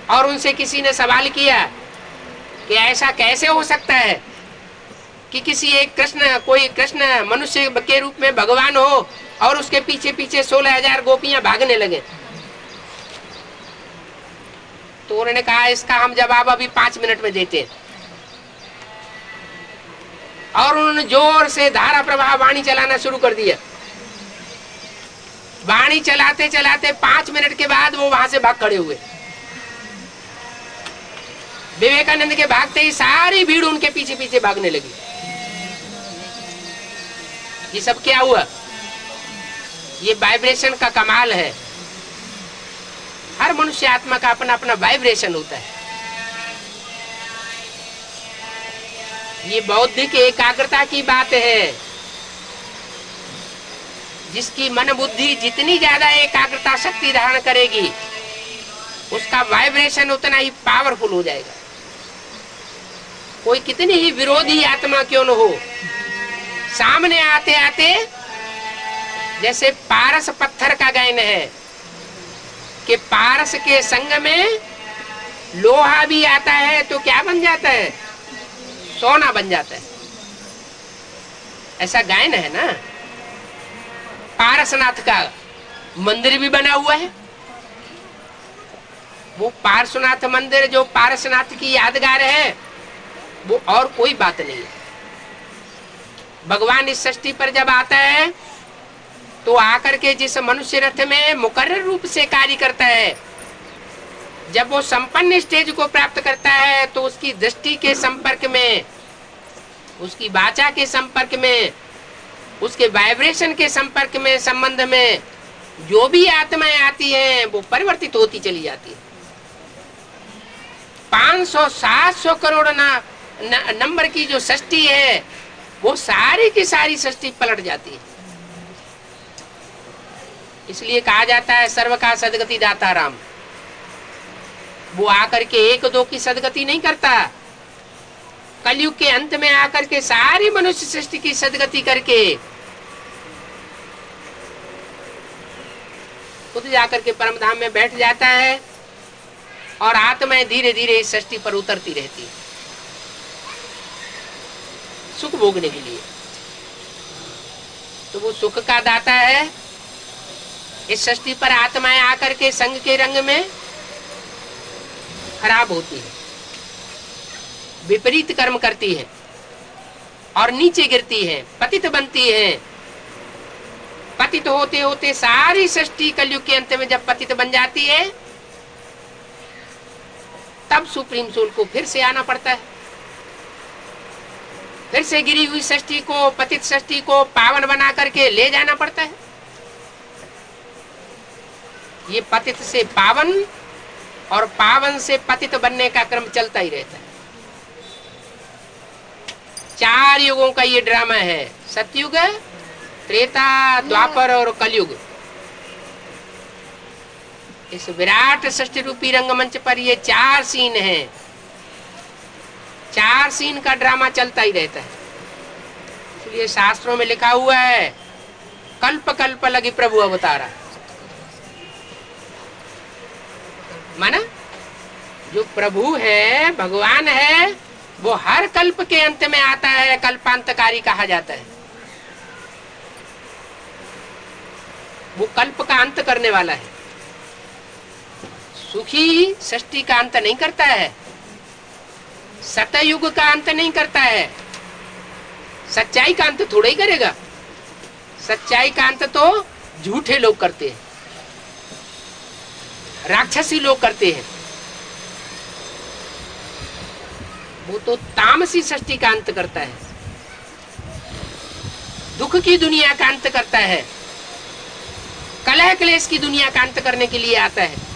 और उनसे किसी ने सवाल किया कि ऐसा कैसे हो सकता है कि किसी एक कोई कृष्ण मनुष्य के रूप में भगवान हो और उसके पीछे पीछे 16,000 गोपियां भागने लगे। तो उन्होंने कहा इसका हम जवाब अभी 5 मिनट में देते हैं। और उन्होंने जोर से धारा प्रवाह वाणी चलाना शुरू कर दिया। वाणी चलाते चलाते 5 मिनट के बाद वो वहां से भाग खड़े हुए। विवेकानंद के भागते ही सारी भीड़ उनके पीछे पीछे भागने लगी। ये सब क्या हुआ? ये वाइब्रेशन का कमाल है। हर मनुष्य आत्मा का अपना अपना वाइब्रेशन होता है। ये बौद्धिक एकाग्रता की बात है। जिसकी मन बुद्धि जितनी ज्यादा एकाग्रता शक्ति धारण करेगी, उसका वाइब्रेशन उतना ही पावरफुल हो जाएगा। कोई कितनी ही विरोधी आत्मा क्यों न हो, सामने आते आते जैसे पारस पत्थर का गायन है कि पारस के संग में लोहा भी आता है तो क्या बन जाता है? सोना बन जाता है। ऐसा गायन है ना। पारसनाथ का मंदिर भी बना हुआ है। वो पारसनाथ मंदिर जो पारसनाथ की यादगार है, वो और कोई बात नहीं है। भगवान इस सृष्टि पर जब आता है तो आकर के जिस मनुष्य रथ में मुकर्रर रूप से कार्य करता है, जब वो संपन्न स्टेज को प्राप्त करता है तो उसकी दृष्टि के संपर्क में, उसकी वाचा के संपर्क में, उसके वाइब्रेशन के संपर्क में, संबंध में जो भी आत्माएं आती हैं वो परिवर्तित होती चली जाती है। 500-700 करोड़ नंबर की जो सृष्टि है वो सारी की सारी सृष्टि पलट जाती है। इसलिए कहा जाता है सर्व का सदगति दाता राम। वो आकर के एक दो की सदगति नहीं करता, कलयुग के अंत में आकर के सारी मनुष्य सृष्टि की सदगति करके खुद जाकर के परम धाम में बैठ जाता है और आत्माएं धीरे धीरे इस सृष्टि पर उतरती रहती है सुख भोगने के लिए। तो वो सुख का दाता है। इस सृष्टि पर आत्माएं आकर के संग के रंग में खराब होती है, विपरीत कर्म करती है और नीचे गिरती है, पतित बनती है। पतित होते होते सारी सृष्टि कलयुग के अंत में जब पतित बन जाती है, तब सुप्रीम सोल को फिर से आना पड़ता है। फिर से गिरी हुई सृष्टि को, पतित सृष्टि को पावन बना करके ले जाना पड़ता है। ये पतित से पावन और पावन से पतित बनने का क्रम चलता ही रहता है। 4 युगों का ये ड्रामा है, सतयुग, त्रेता, द्वापर और कलयुग। इस विराट सृष्टि रूपी रंगमंच पर ये 4 सीन हैं। 4 सीन का ड्रामा चलता ही रहता है। इसलिए शास्त्रों में लिखा हुआ है कल्प कल्प लगी प्रभु अवतारा। माना जो प्रभु है, भगवान है, वो हर कल्प के अंत में आता है, कल्पांतकारी कहा जाता है। वो कल्प का अंत करने वाला है। सुखी सृष्टि का अंत नहीं करता है, सतयुग का अंत नहीं करता है। सच्चाई का अंत थोड़ा ही करेगा। सच्चाई का अंत तो झूठे लोग करते हैं, राक्षसी लोग करते हैं। वो तो तामसी सृष्टि का अंत करता है, दुख की दुनिया का अंत करता है, कलह क्लेश की दुनिया का अंत करने के लिए आता है।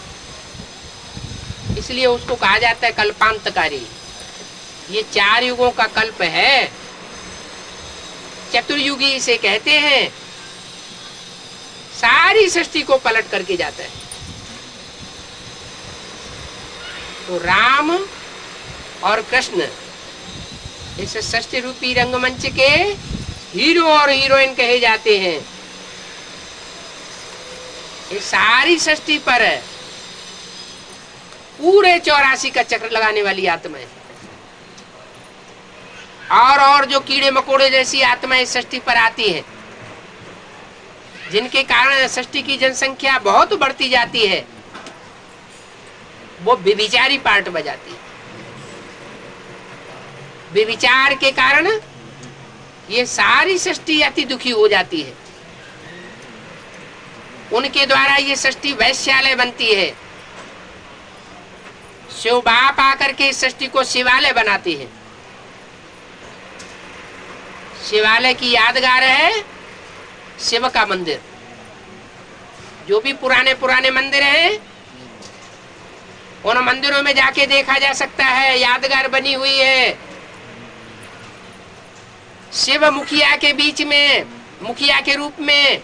इसलिए उसको कहा जाता है कल्पांतकारी। ये 4 युगों का कल्प है। चतुर्युगी इसे कहते हैं। सारी सृष्टि को पलट करके जाता है। तो राम और कृष्ण इस सृष्टि रूपी रंगमंच के हीरो और हीरोइन कहे जाते हैं। इस सारी सृष्टि पर पूरे 84 का चक्र लगाने वाली आत्मा है। और जो कीड़े मकोड़े जैसी आत्माएं इस सृष्टि पर आती हैं, जिनके कारण सृष्टि की जनसंख्या बहुत बढ़ती जाती है, वो व्यभिचारी पार्ट बजाती है। व्यभिचार के कारण ये सारी सृष्टि अति दुखी हो जाती है। उनके द्वारा ये सृष्टि वैश्यालय बनती है। शिव बाप आकर के इस सृष्टि को शिवालय बनाती है। शिवालय की यादगार है शिव का मंदिर। जो भी पुराने पुराने मंदिर हैं, उन मंदिरों में जाके देखा जा सकता है, यादगार बनी हुई है। शिव मुखिया के बीच में, मुखिया के रूप में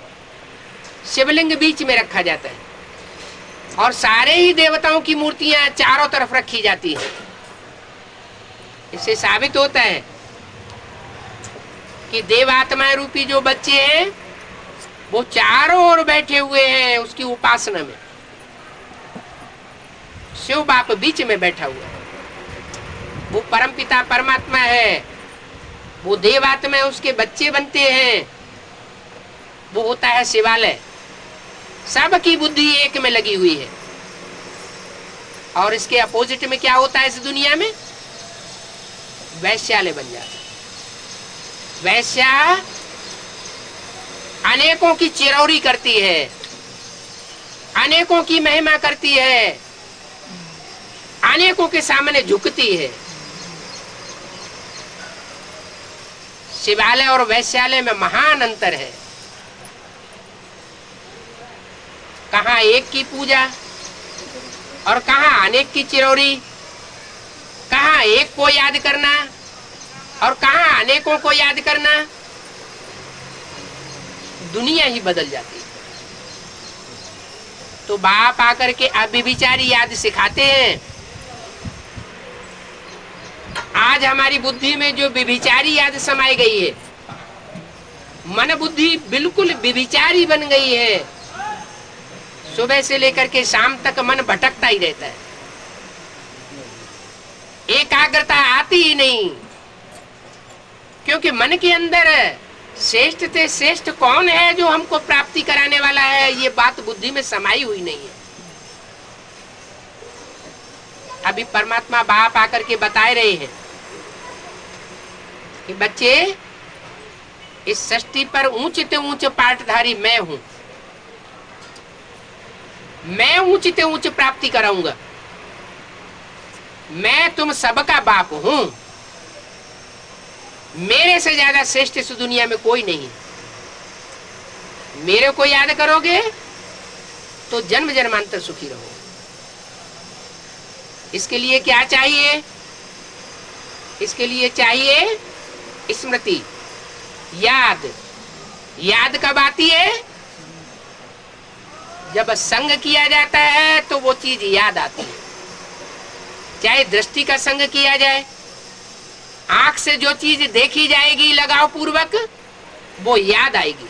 शिवलिंग बीच में रखा जाता है और सारे ही देवताओं की मूर्तियां चारों तरफ रखी जाती है। इससे साबित होता है कि देवात्मा रूपी जो बच्चे हैं वो चारों ओर बैठे हुए हैं उसकी उपासना में। शिव बाप बीच में बैठा हुआ है, वो परमपिता परमात्मा है, वो देवात्मा है, उसके बच्चे बनते हैं, वो होता है शिवालय। सबकी बुद्धि एक में लगी हुई है। और इसके अपोजिट में क्या होता है इस दुनिया में? वैश्यालय बन जाता है। वैश्या अनेकों की चिरौरी करती है, अनेकों की महिमा करती है, अनेकों के सामने झुकती है। शिवालय और वैश्यालय में महान अंतर है। कहाँ एक की पूजा और कहाँ अनेक की चिरौरी, कहाँ एक को याद करना और कहाँ अनेकों को याद करना। दुनिया ही बदल जाती है। तो बाप आकर के अव्यभिचारी याद सिखाते हैं। आज हमारी बुद्धि में जो व्यभिचारी याद समाई गई है, मन बुद्धि बिल्कुल व्यभिचारी बन गई है। सुबह से लेकर के शाम तक मन भटकता ही रहता है, एकाग्रता आती ही नहीं। क्योंकि मन के अंदर श्रेष्ठ से श्रेष्ठ कौन है जो हमको प्राप्ति कराने वाला है, ये बात बुद्धि में समाई हुई नहीं है। अभी परमात्मा बाप आकर के बताए रहे हैं कि बच्चे, इस सृष्टि पर ऊंचे ऊंचे पाठधारी मैं हूं, मैं ऊंचे ऊंचे प्राप्ति कराऊंगा, मैं तुम सबका बाप हूं। मेरे से ज्यादा श्रेष्ठ इस दुनिया में कोई नहीं। मेरे को याद करोगे तो जन्म जन्मांतर सुखी रहोगे। इसके लिए क्या चाहिए? इसके लिए चाहिए स्मृति, याद। याद कब आती है? जब संग किया जाता है तो वो चीज याद आती है। चाहे दृष्टि का संग किया जाए, आंख से जो चीज देखी जाएगी लगाव पूर्वक, वो याद आएगी।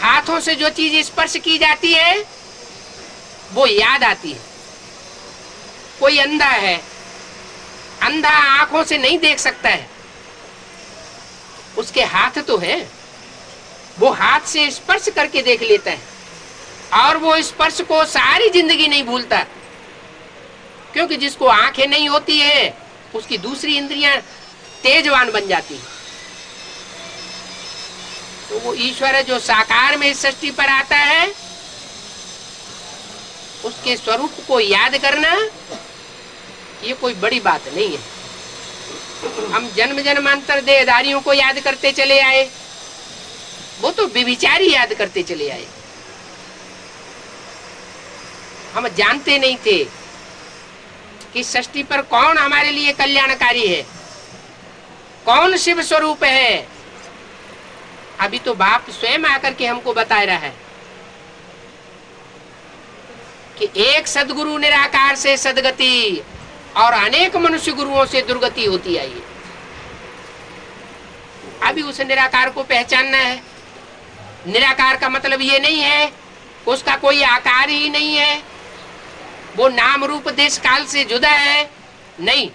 हाथों से जो चीज स्पर्श की जाती है वो याद आती है। कोई अंधा है, अंधा आंखों से नहीं देख सकता है, उसके हाथ तो है, वो हाथ से स्पर्श करके देख लेता है और वो स्पर्श को सारी जिंदगी नहीं भूलता। क्योंकि जिसको आंखें नहीं होती है उसकी दूसरी इंद्रियां तेजवान बन जाती है। तो वो ईश्वर है जो साकार में इस सृष्टि पर आता है, उसके स्वरूप को याद करना ये कोई बड़ी बात नहीं है। हम जन्म जन्मांतर देहधारियों को याद करते चले आए, वो तो व्यभिचारी याद करते चले आए। हम जानते नहीं थे कि सृष्टि पर कौन हमारे लिए कल्याणकारी है, कौन शिव स्वरूप है। अभी तो बाप स्वयं आकर के हमको बता रहा है कि एक सदगुरु निराकार से सदगति और अनेक मनुष्य गुरुओं से दुर्गति होती आई है। अभी उस निराकार को पहचानना है। निराकार का मतलब ये नहीं है उसका कोई आकार ही नहीं है, वो नाम रूप देश काल से जुदा है, नहीं।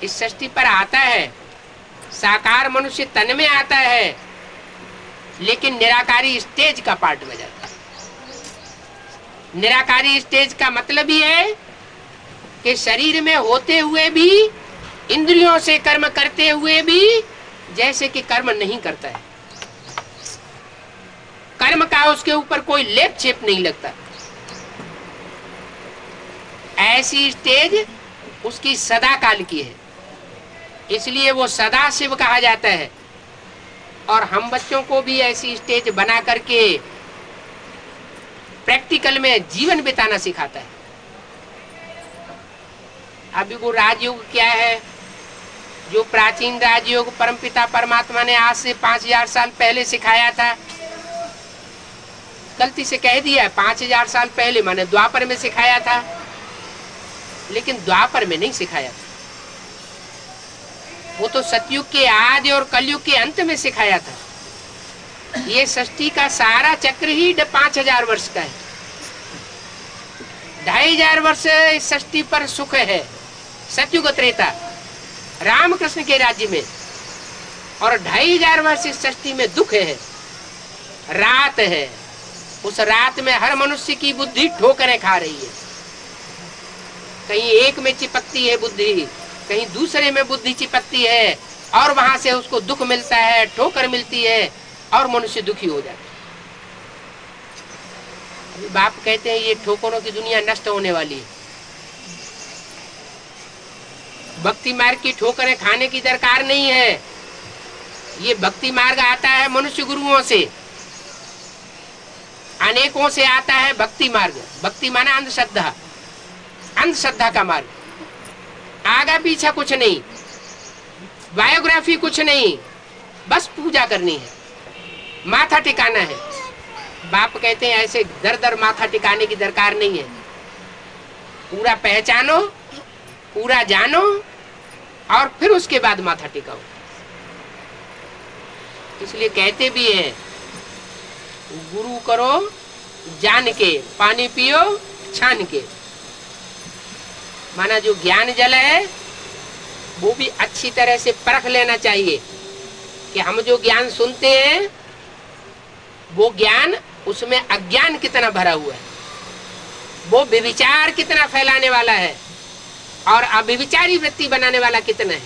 इस सृष्टि पर आता है, साकार मनुष्य तन में आता है, लेकिन निराकारी स्टेज का पार्ट बजाता है। निराकारी स्टेज का मतलब ही है कि शरीर में होते हुए भी, इंद्रियों से कर्म करते हुए भी जैसे कि कर्म नहीं करता है। कर्म का उसके ऊपर कोई लेप छेप नहीं लगता। ऐसी स्टेज उसकी सदा काल की है, इसलिए वो सदा शिव कहा जाता है। और हम बच्चों को भी ऐसी स्टेज बना करके प्रैक्टिकल में जीवन बिताना सिखाता है। अभी वो राजयोग क्या है, जो प्राचीन राजयोग परमपिता परमात्मा ने आज से 5000 साल पहले सिखाया था, गलती से कह दिया 5000 साल पहले, माने द्वापर में सिखाया था, लेकिन द्वापर में नहीं सिखाया था, वो तो सतयुग के आदि और कलयुग के अंत में सिखाया था। ये सृष्टि का सारा चक्र ही 5000 वर्ष का है। 2500 वर्ष इस सृष्टि पर सुख है, सतयुग त्रेता रामकृष्ण के राज्य में, और 2500 वर्ष इस सृष्टि में दुख है, रात है। उस रात में हर मनुष्य की बुद्धि ठोकरें खा रही है, कहीं एक में चिपकती है बुद्धि, कहीं दूसरे में बुद्धि चिपकती है, और वहां से उसको दुख मिलता है, ठोकर मिलती है, और मनुष्य दुखी हो जाता है। अभी बाप कहते हैं ये ठोकरों की दुनिया नष्ट होने वाली है। भक्ति मार्ग की ठोकरें खाने की दरकार नहीं है। ये भक्ति मार्ग आता है मनुष्य गुरुओं से, अनेकों से आता है भक्ति मार्ग। भक्ति माना अंधश्रद्धा, अंधश्रद्धा का मार्ग, आगा पीछा कुछ नहीं, बायोग्राफी कुछ नहीं, बस पूजा करनी है, माथा टिकाना है। बाप कहते हैं ऐसे दर दर माथा टिकाने की दरकार नहीं है। पूरा पहचानो, पूरा जानो, और फिर उसके बाद माथा टिकाओ। इसलिए कहते भी हैं गुरु करो जान के, पानी पियो छान के। माना जो ज्ञान जल है वो भी अच्छी तरह से परख लेना चाहिए कि हम जो ज्ञान सुनते हैं वो ज्ञान, उसमें अज्ञान कितना भरा हुआ है, वो व्यभिचार कितना फैलाने वाला है, और अव्यभिचारी वृत्ति बनाने वाला कितना है।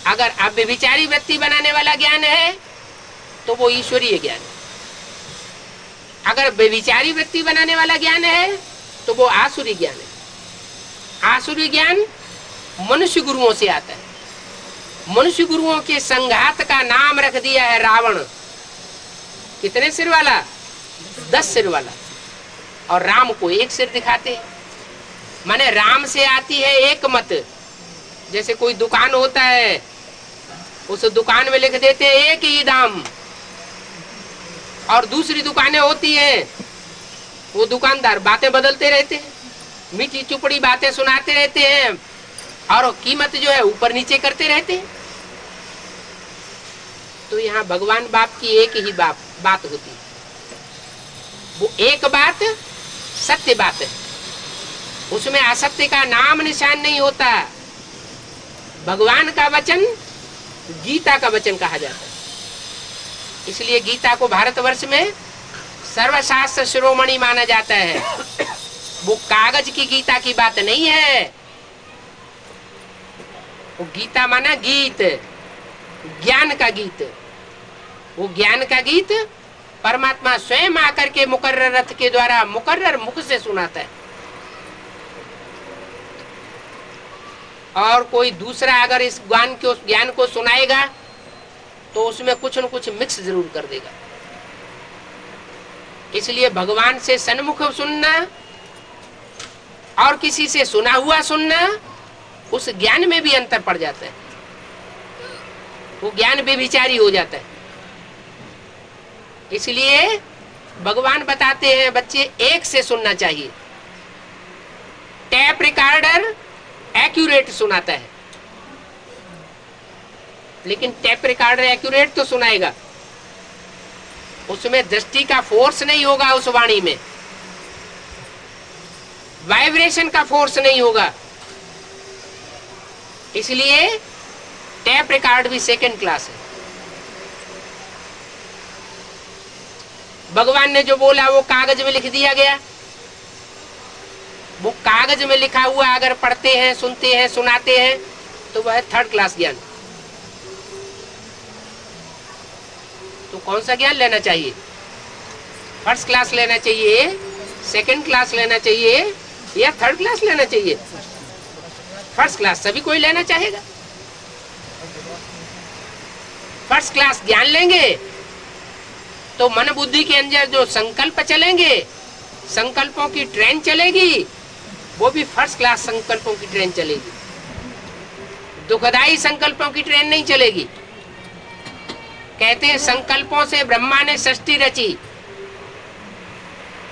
अगर अव्यभिचारी वृत्ति बनाने वाला ज्ञान है तो वो ईश्वरीय ज्ञान है। अगर व्यभिचारी वृत्ति बनाने वाला ज्ञान है तो वो आसुरी ज्ञान है। आसुरी ज्ञान मनुष्य गुरुओं से आता है। मनुष्य गुरुओं के संघात का नाम रख दिया है रावण। कितने सिर वाला? 10 सिर वाला, और राम को 1 सिर दिखाते हैं। माने राम से आती है एक मत। जैसे कोई दुकान होता है, उस दुकान में लिख देते हैं एक ही दाम, और दूसरी दुकानें होती हैं, वो दुकानदार बातें बदलते रहते हैं, मीठी चुपड़ी बातें सुनाते रहते हैं, और कीमत जो है ऊपर नीचे करते रहते हैं। तो यहाँ भगवान बाप की एक ही बात होती है। वो एक बात सत्य बात है, उसमें असत्य का नाम निशान नहीं होता। भगवान का वचन गीता का वचन कहा जाता है। इसलिए गीता को भारतवर्ष में सर्वशास्त्र शिरोमणि माना जाता है। वो कागज की गीता की बात नहीं है। वो गीता माना गीत, ज्ञान का गीत। वो ज्ञान का गीत परमात्मा स्वयं आकर के मुकर्रर रथ के द्वारा मुकर्रर मुख से सुनाता है। और कोई दूसरा अगर इस ज्ञान को सुनाएगा तो उसमें कुछ न कुछ मिक्स जरूर कर देगा। इसलिए भगवान से सन्मुख सुनना और किसी से सुना हुआ सुनना, उस ज्ञान में भी अंतर पड़ जाता है। वो ज्ञान बेविचारी हो जाता है। इसलिए भगवान बताते हैं बच्चे एक से सुनना चाहिए। टैप रिकॉर्डर एक्यूरेट सुनाता है, लेकिन टैप रिकॉर्डर एक्यूरेट तो सुनाएगा, उसमें दृष्टि का फोर्स नहीं होगा, उस वाणी में वाइब्रेशन का फोर्स नहीं होगा। इसलिए टैप रिकॉर्ड भी सेकंड क्लास है। भगवान ने जो बोला वो कागज में लिख दिया गया। वो कागज में लिखा हुआ अगर पढ़ते हैं, सुनते हैं, सुनाते हैं तो वह थर्ड क्लास ज्ञान। तो कौन सा ज्ञान लेना चाहिए? फर्स्ट क्लास लेना चाहिए, सेकंड क्लास लेना चाहिए, या थर्ड क्लास लेना चाहिए? फर्स्ट क्लास सभी कोई लेना चाहेगा। फर्स्ट क्लास ज्ञान लेंगे तो मन बुद्धि के अंदर जो संकल्प चलेंगे, संकल्पों की ट्रेन चलेगी, वो भी फर्स्ट क्लास संकल्पों की ट्रेन चलेगी। दुखदाई संकल्पों की ट्रेन नहीं चलेगी। कहते हैं संकल्पों से ब्रह्मा ने सृष्टि रची,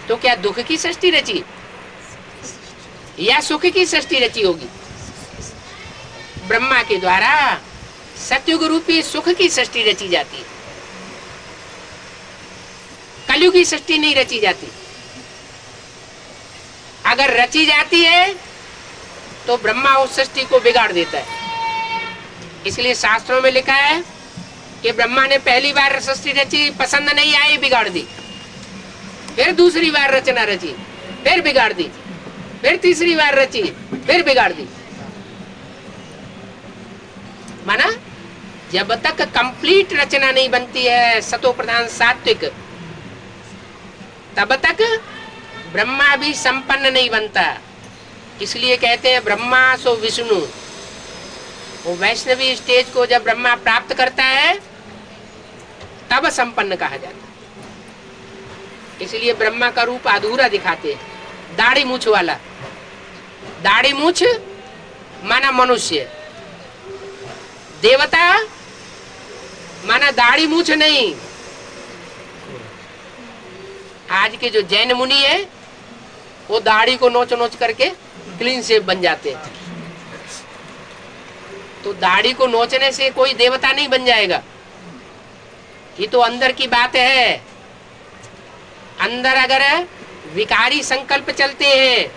तो क्या दुख की सृष्टि रची या सुख की सृष्टि रची होगी? ब्रह्मा के द्वारा सत्युग रूपी सुख की सृष्टि रची जाती है, कलयुग की सृष्टि नहीं रची जाती। अगर रची जाती है तो ब्रह्मा उस सृष्टि को बिगाड़ देता है। इसलिए शास्त्रों में लिखा है कि ब्रह्मा ने पहली बार सृष्टि रची, पसंद नहीं आई, बिगाड़ दी। फिर दूसरी बार रचना रची, फिर बिगाड़ दी। फिर तीसरी बार रची, फिर बिगाड़ दी। माना जब तक कंप्लीट रचना नहीं बनती है सतो प्रधान सात्विक, तब तक ब्रह्मा भी संपन्न नहीं बनता। इसलिए कहते हैं ब्रह्मा सो विष्णु। वो वैष्णवी स्टेज को जब ब्रह्मा प्राप्त करता है तब संपन्न कहा जाता है। इसलिए ब्रह्मा का रूप अधूरा दिखाते हैं, दाढ़ी मूछ वाला। दाढ़ी मूछ माना मनुष्य, देवता माना दाढ़ी मूछ नहीं। आज के जो जैन मुनि है वो दाढ़ी को नोच नोच करके क्लीन शेव बन जाते हैं। तो दाढ़ी को नोचने से कोई देवता नहीं बन जाएगा। ये तो अंदर की बात है। अंदर अगर विकारी संकल्प चलते हैं,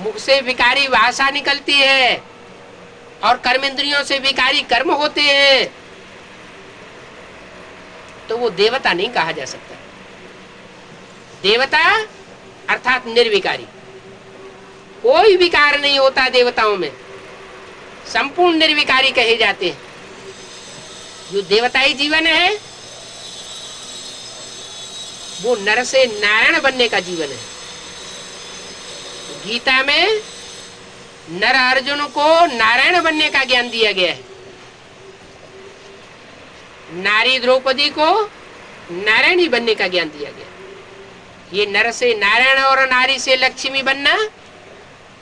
मुख से विकारी भाषा निकलती है और कर्मेंद्रियों से विकारी कर्म होते हैं, तो वो देवता नहीं कहा जा सकता। देवता अर्थात निर्विकारी, कोई विकार नहीं होता देवताओं में, संपूर्ण निर्विकारी कहे जाते हैं। जो देवताई जीवन है वो नर से नारायण बनने का जीवन है। गीता में नर अर्जुन को नारायण बनने का ज्ञान दिया गया है, नारी द्रौपदी को नारायणी बनने का ज्ञान दिया गया। ये नर से नारायण और नारी से लक्ष्मी बनना,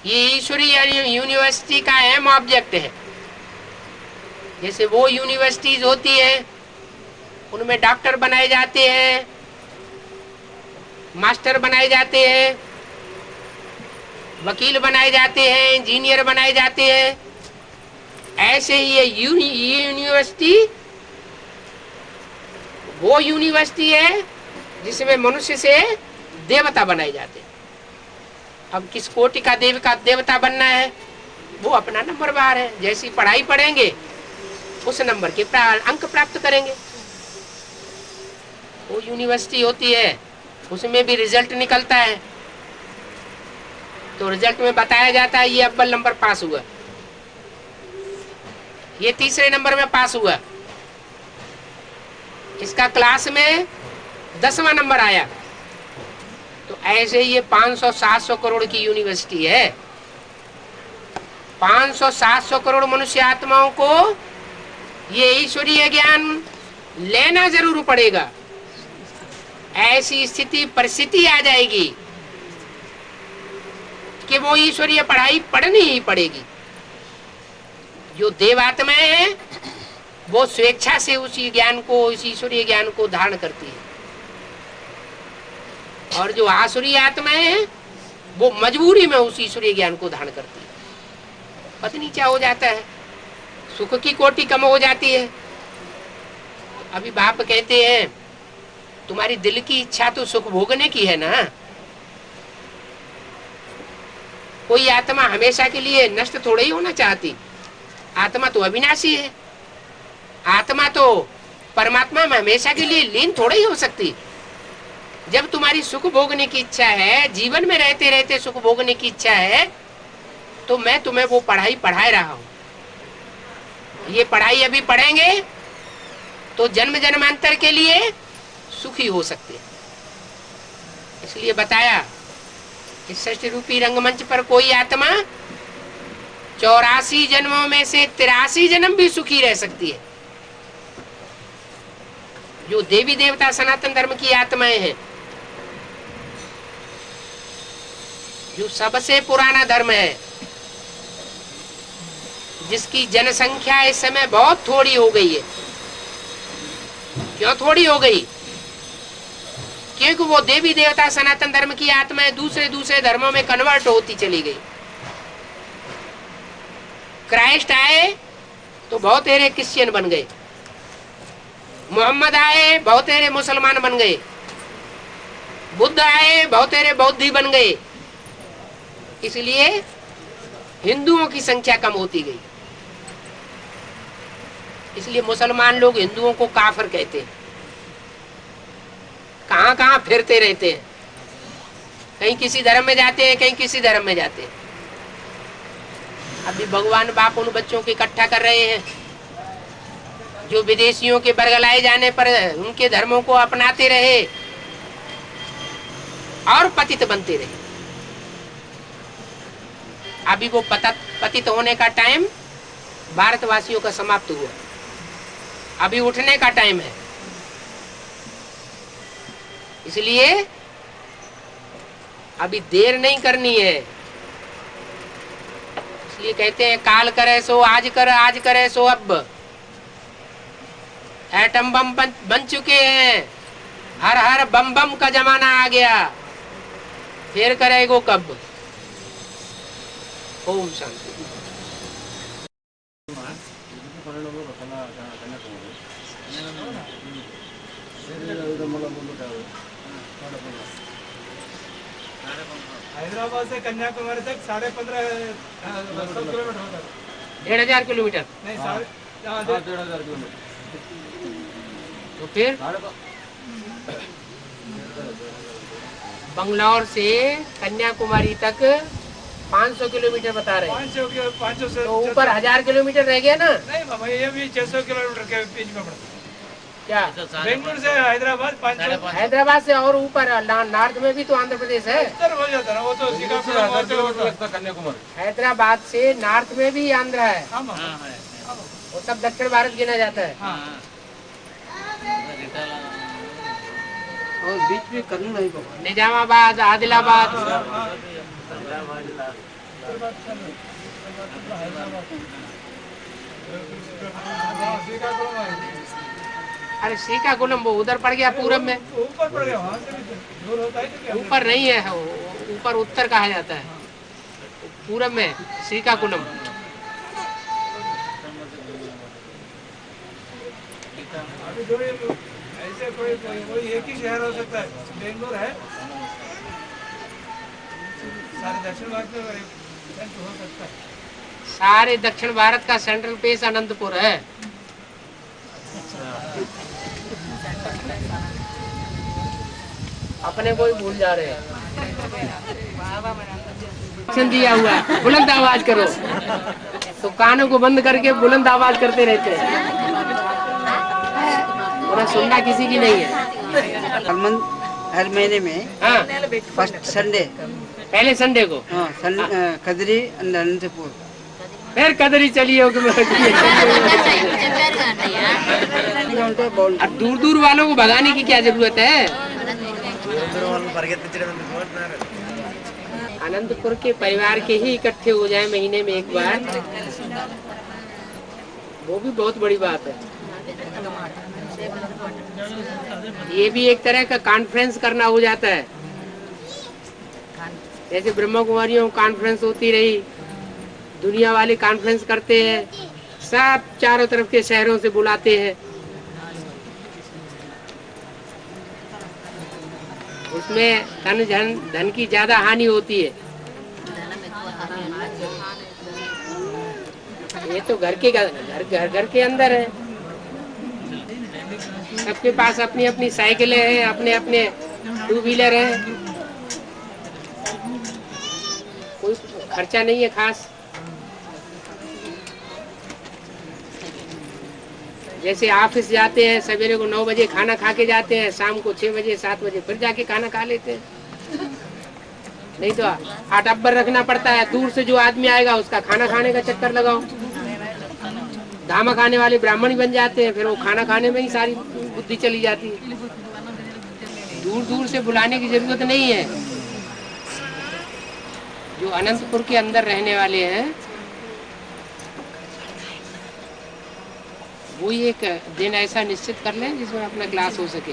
ये ईश्वरीय यूनिवर्सिटी का अहम ऑब्जेक्ट है। जैसे वो यूनिवर्सिटीज होती है उनमें डॉक्टर बनाए जाते हैं, मास्टर बनाए जाते हैं, वकील बनाए जाते हैं, इंजीनियर बनाए जाते हैं, ऐसे ही ये यूनिवर्सिटी वो यूनिवर्सिटी है जिसमें मनुष्य से देवता बनाए जाते हैं। अब किस कोटि का देवता बनना है वो अपना नंबर बार है। जैसी पढ़ाई पढ़ेंगे उस नंबर के अंक प्राप्त करेंगे। वो यूनिवर्सिटी होती है उसमें भी रिजल्ट निकलता है, तो रिजल्ट में बताया जाता है ये अव्वल नंबर पास हुआ, ये तीसरे नंबर में पास हुआ, इसका क्लास में 10वां नंबर आया। तो ऐसे ही ये 500-700 करोड़ की यूनिवर्सिटी है। 500-700 करोड़ मनुष्य आत्माओं को ये ईश्वरीय ज्ञान लेना जरूर पड़ेगा। ऐसी स्थिति परिस्थिति आ जाएगी कि वो ईश्वरीय पढ़ाई पढ़नी ही पड़ेगी। जो देवात्माएं हैं वो स्वेच्छा से उसी ज्ञान को, उस ईश्वरीय ज्ञान को धारण करती है, और जो आसुरी आत्माएं हैं वो मजबूरी में उस ईश्वरीय ज्ञान को धारण करती है। पता नहीं क्या हो जाता है, सुख की कोटि कम हो जाती है। अभी बाप कहते हैं तुम्हारी दिल की इच्छा तो सुख भोगने की है ना। कोई आत्मा हमेशा के लिए नष्ट थोड़ा ही होना चाहती, आत्मा तो अविनाशी है। आत्मा तो परमात्मा में हमेशा के लिए लीन थोड़ा ही हो सकती। जब तुम्हारी सुख भोगने की इच्छा है, जीवन में रहते रहते सुख भोगने की इच्छा है, तो मैं तुम्हें वो पढ़ाई पढ़ाए रहा हूं। ये पढ़ाई अभी पढ़ेंगे तो जन्म जन्मांतर के लिए सुखी हो सकते हैं। इसलिए बताया इस सृष्टि रूपी रंगमंच पर कोई आत्मा 84 जन्मों में से 83 जन्म भी सुखी रह सकती है। जो देवी देवता सनातन धर्म की आत्माएं हैं, जो सबसे पुराना धर्म है, जिसकी जनसंख्या इस समय बहुत थोड़ी हो गई है। क्यों थोड़ी हो गई? क्योंकि वो देवी देवता सनातन धर्म की आत्माएं दूसरे दूसरे धर्मों में कन्वर्ट होती चली गई। क्राइस्ट आए तो बहुत तेरे क्रिश्चियन बन गए, मोहम्मद आए बहुत तेरे मुसलमान बन गए, बुद्ध आए बहुत तेरे बौद्धी बन गए। इसलिए हिंदुओं की संख्या कम होती गई। इसलिए मुसलमान लोग हिंदुओं को काफिर कहते हैं, कहां कहां फिरते रहते हैं, कहीं किसी धर्म में जाते हैं, कहीं किसी धर्म में जाते हैं। अभी भगवान बाप उन बच्चों को इकट्ठा कर रहे हैं जो विदेशियों के बरगलाए जाने पर उनके धर्मों को अपनाते रहे और पतित बनते रहे। अभी वो पतित होने का टाइम भारतवासियों का समाप्त हुआ, अभी उठने का टाइम है। इसलिए अभी देर नहीं करनी है। इसलिए कहते हैं काल करे सो आज कर, आज करे सो अब। एटम बम बन चुके हैं, हर हर बम बम का जमाना आ गया, फिर करेगो कब। ओम शांति। हैदराबाद से कन्याकुमारी तक 15.5 किलोमीटर होता है। 1500 किलोमीटर नहीं, 15.5 किलोमीटर। तो फिर बंगलौर से कन्याकुमारी तक 500 किलोमीटर बता रहे हैं। 500 से तो ऊपर 1000 किलोमीटर रह गया ना। नहीं बाबा, ये भी 600 किलोमीटर के बीच में पड़ता है। क्या बेंगलुरु से हैदराबाद 500। हैदराबाद से और ऊपर नॉर्थ में भी तो आंध्र प्रदेश है। उत्तर हो जाता है ना, वो तो श्रीकाकुलम कन्याकुमारी। हैदराबाद से नॉर्थ में भी आंध्र है, है। वो सब दक्षिण भारत गिना जाता है। और बीच में करना नहीं बाबा। निजामाबाद, आदिलाबाद, अरे श्रीकाकुलम वो उधर पड़ गया पूरब में। ऊपर पड़ गया, वहाँ से भी दूर होता है तो क्या? ऊपर नहीं है, ऊपर उत्तर कहा जाता है, पूरब में श्रीकाकुलम। अभी जो ऐसे कोई एक ही शहर हो सकता है, बेंगलोर है, सारे दक्षिण भारत में एक हो सकता है। सारे दक्षिण भारत का सेंट्रल प्लेस अनंतपुर है। अपने को ही भूल जा रहे हैं। दिया हुआ है, बुलंद आवाज करो, तो कानों को बंद करके बुलंद आवाज करते रहते हैं। उन्हें सुनना किसी की नहीं है। हर महीने में हाँ, फर्स्ट संडे, पहले संडे को कदरी अनंतपुर। फिर कदरी चलिए हो अब दूर दूर वालों को भगाने की क्या जरूरत है। अनंतपुर के परिवार के ही इकट्ठे हो जाए महीने में एक बार, वो भी बहुत बड़ी बात है। ये भी एक तरह का कॉन्फ्रेंस करना हो जाता है। जैसे ब्रह्मा कुमारियों कॉन्फ्रेंस होती रही, दुनिया वाले कॉन्फ्रेंस करते हैं, सब चारों तरफ के शहरों से बुलाते हैं। उसमें धन की ज्यादा हानि होती है। ये तो घर के अंदर है, सबके पास अपनी अपनी साइकिलें हैं, अपने अपने टू व्हीलर है, कोई खर्चा नहीं है खास। जैसे ऑफिस जाते हैं, सवेरे को 9 बजे खाना खा के जाते हैं, शाम को 6 बजे 7 बजे फिर जाके खाना खा लेते हैं। नहीं तो 8 अब्बर रखना पड़ता है। दूर से जो आदमी आएगा उसका खाना खाने का चक्कर लगाओ। धामा खाने वाले ब्राह्मण ही बन जाते हैं, फिर वो खाना खाने में ही सारी बुद्धि चली जाती है। दूर दूर से बुलाने की जरूरत नहीं है। जो अनंतपुर के अंदर रहने वाले हैं वो एक दिन ऐसा निश्चित कर लें जिसमें अपना क्लास हो सके।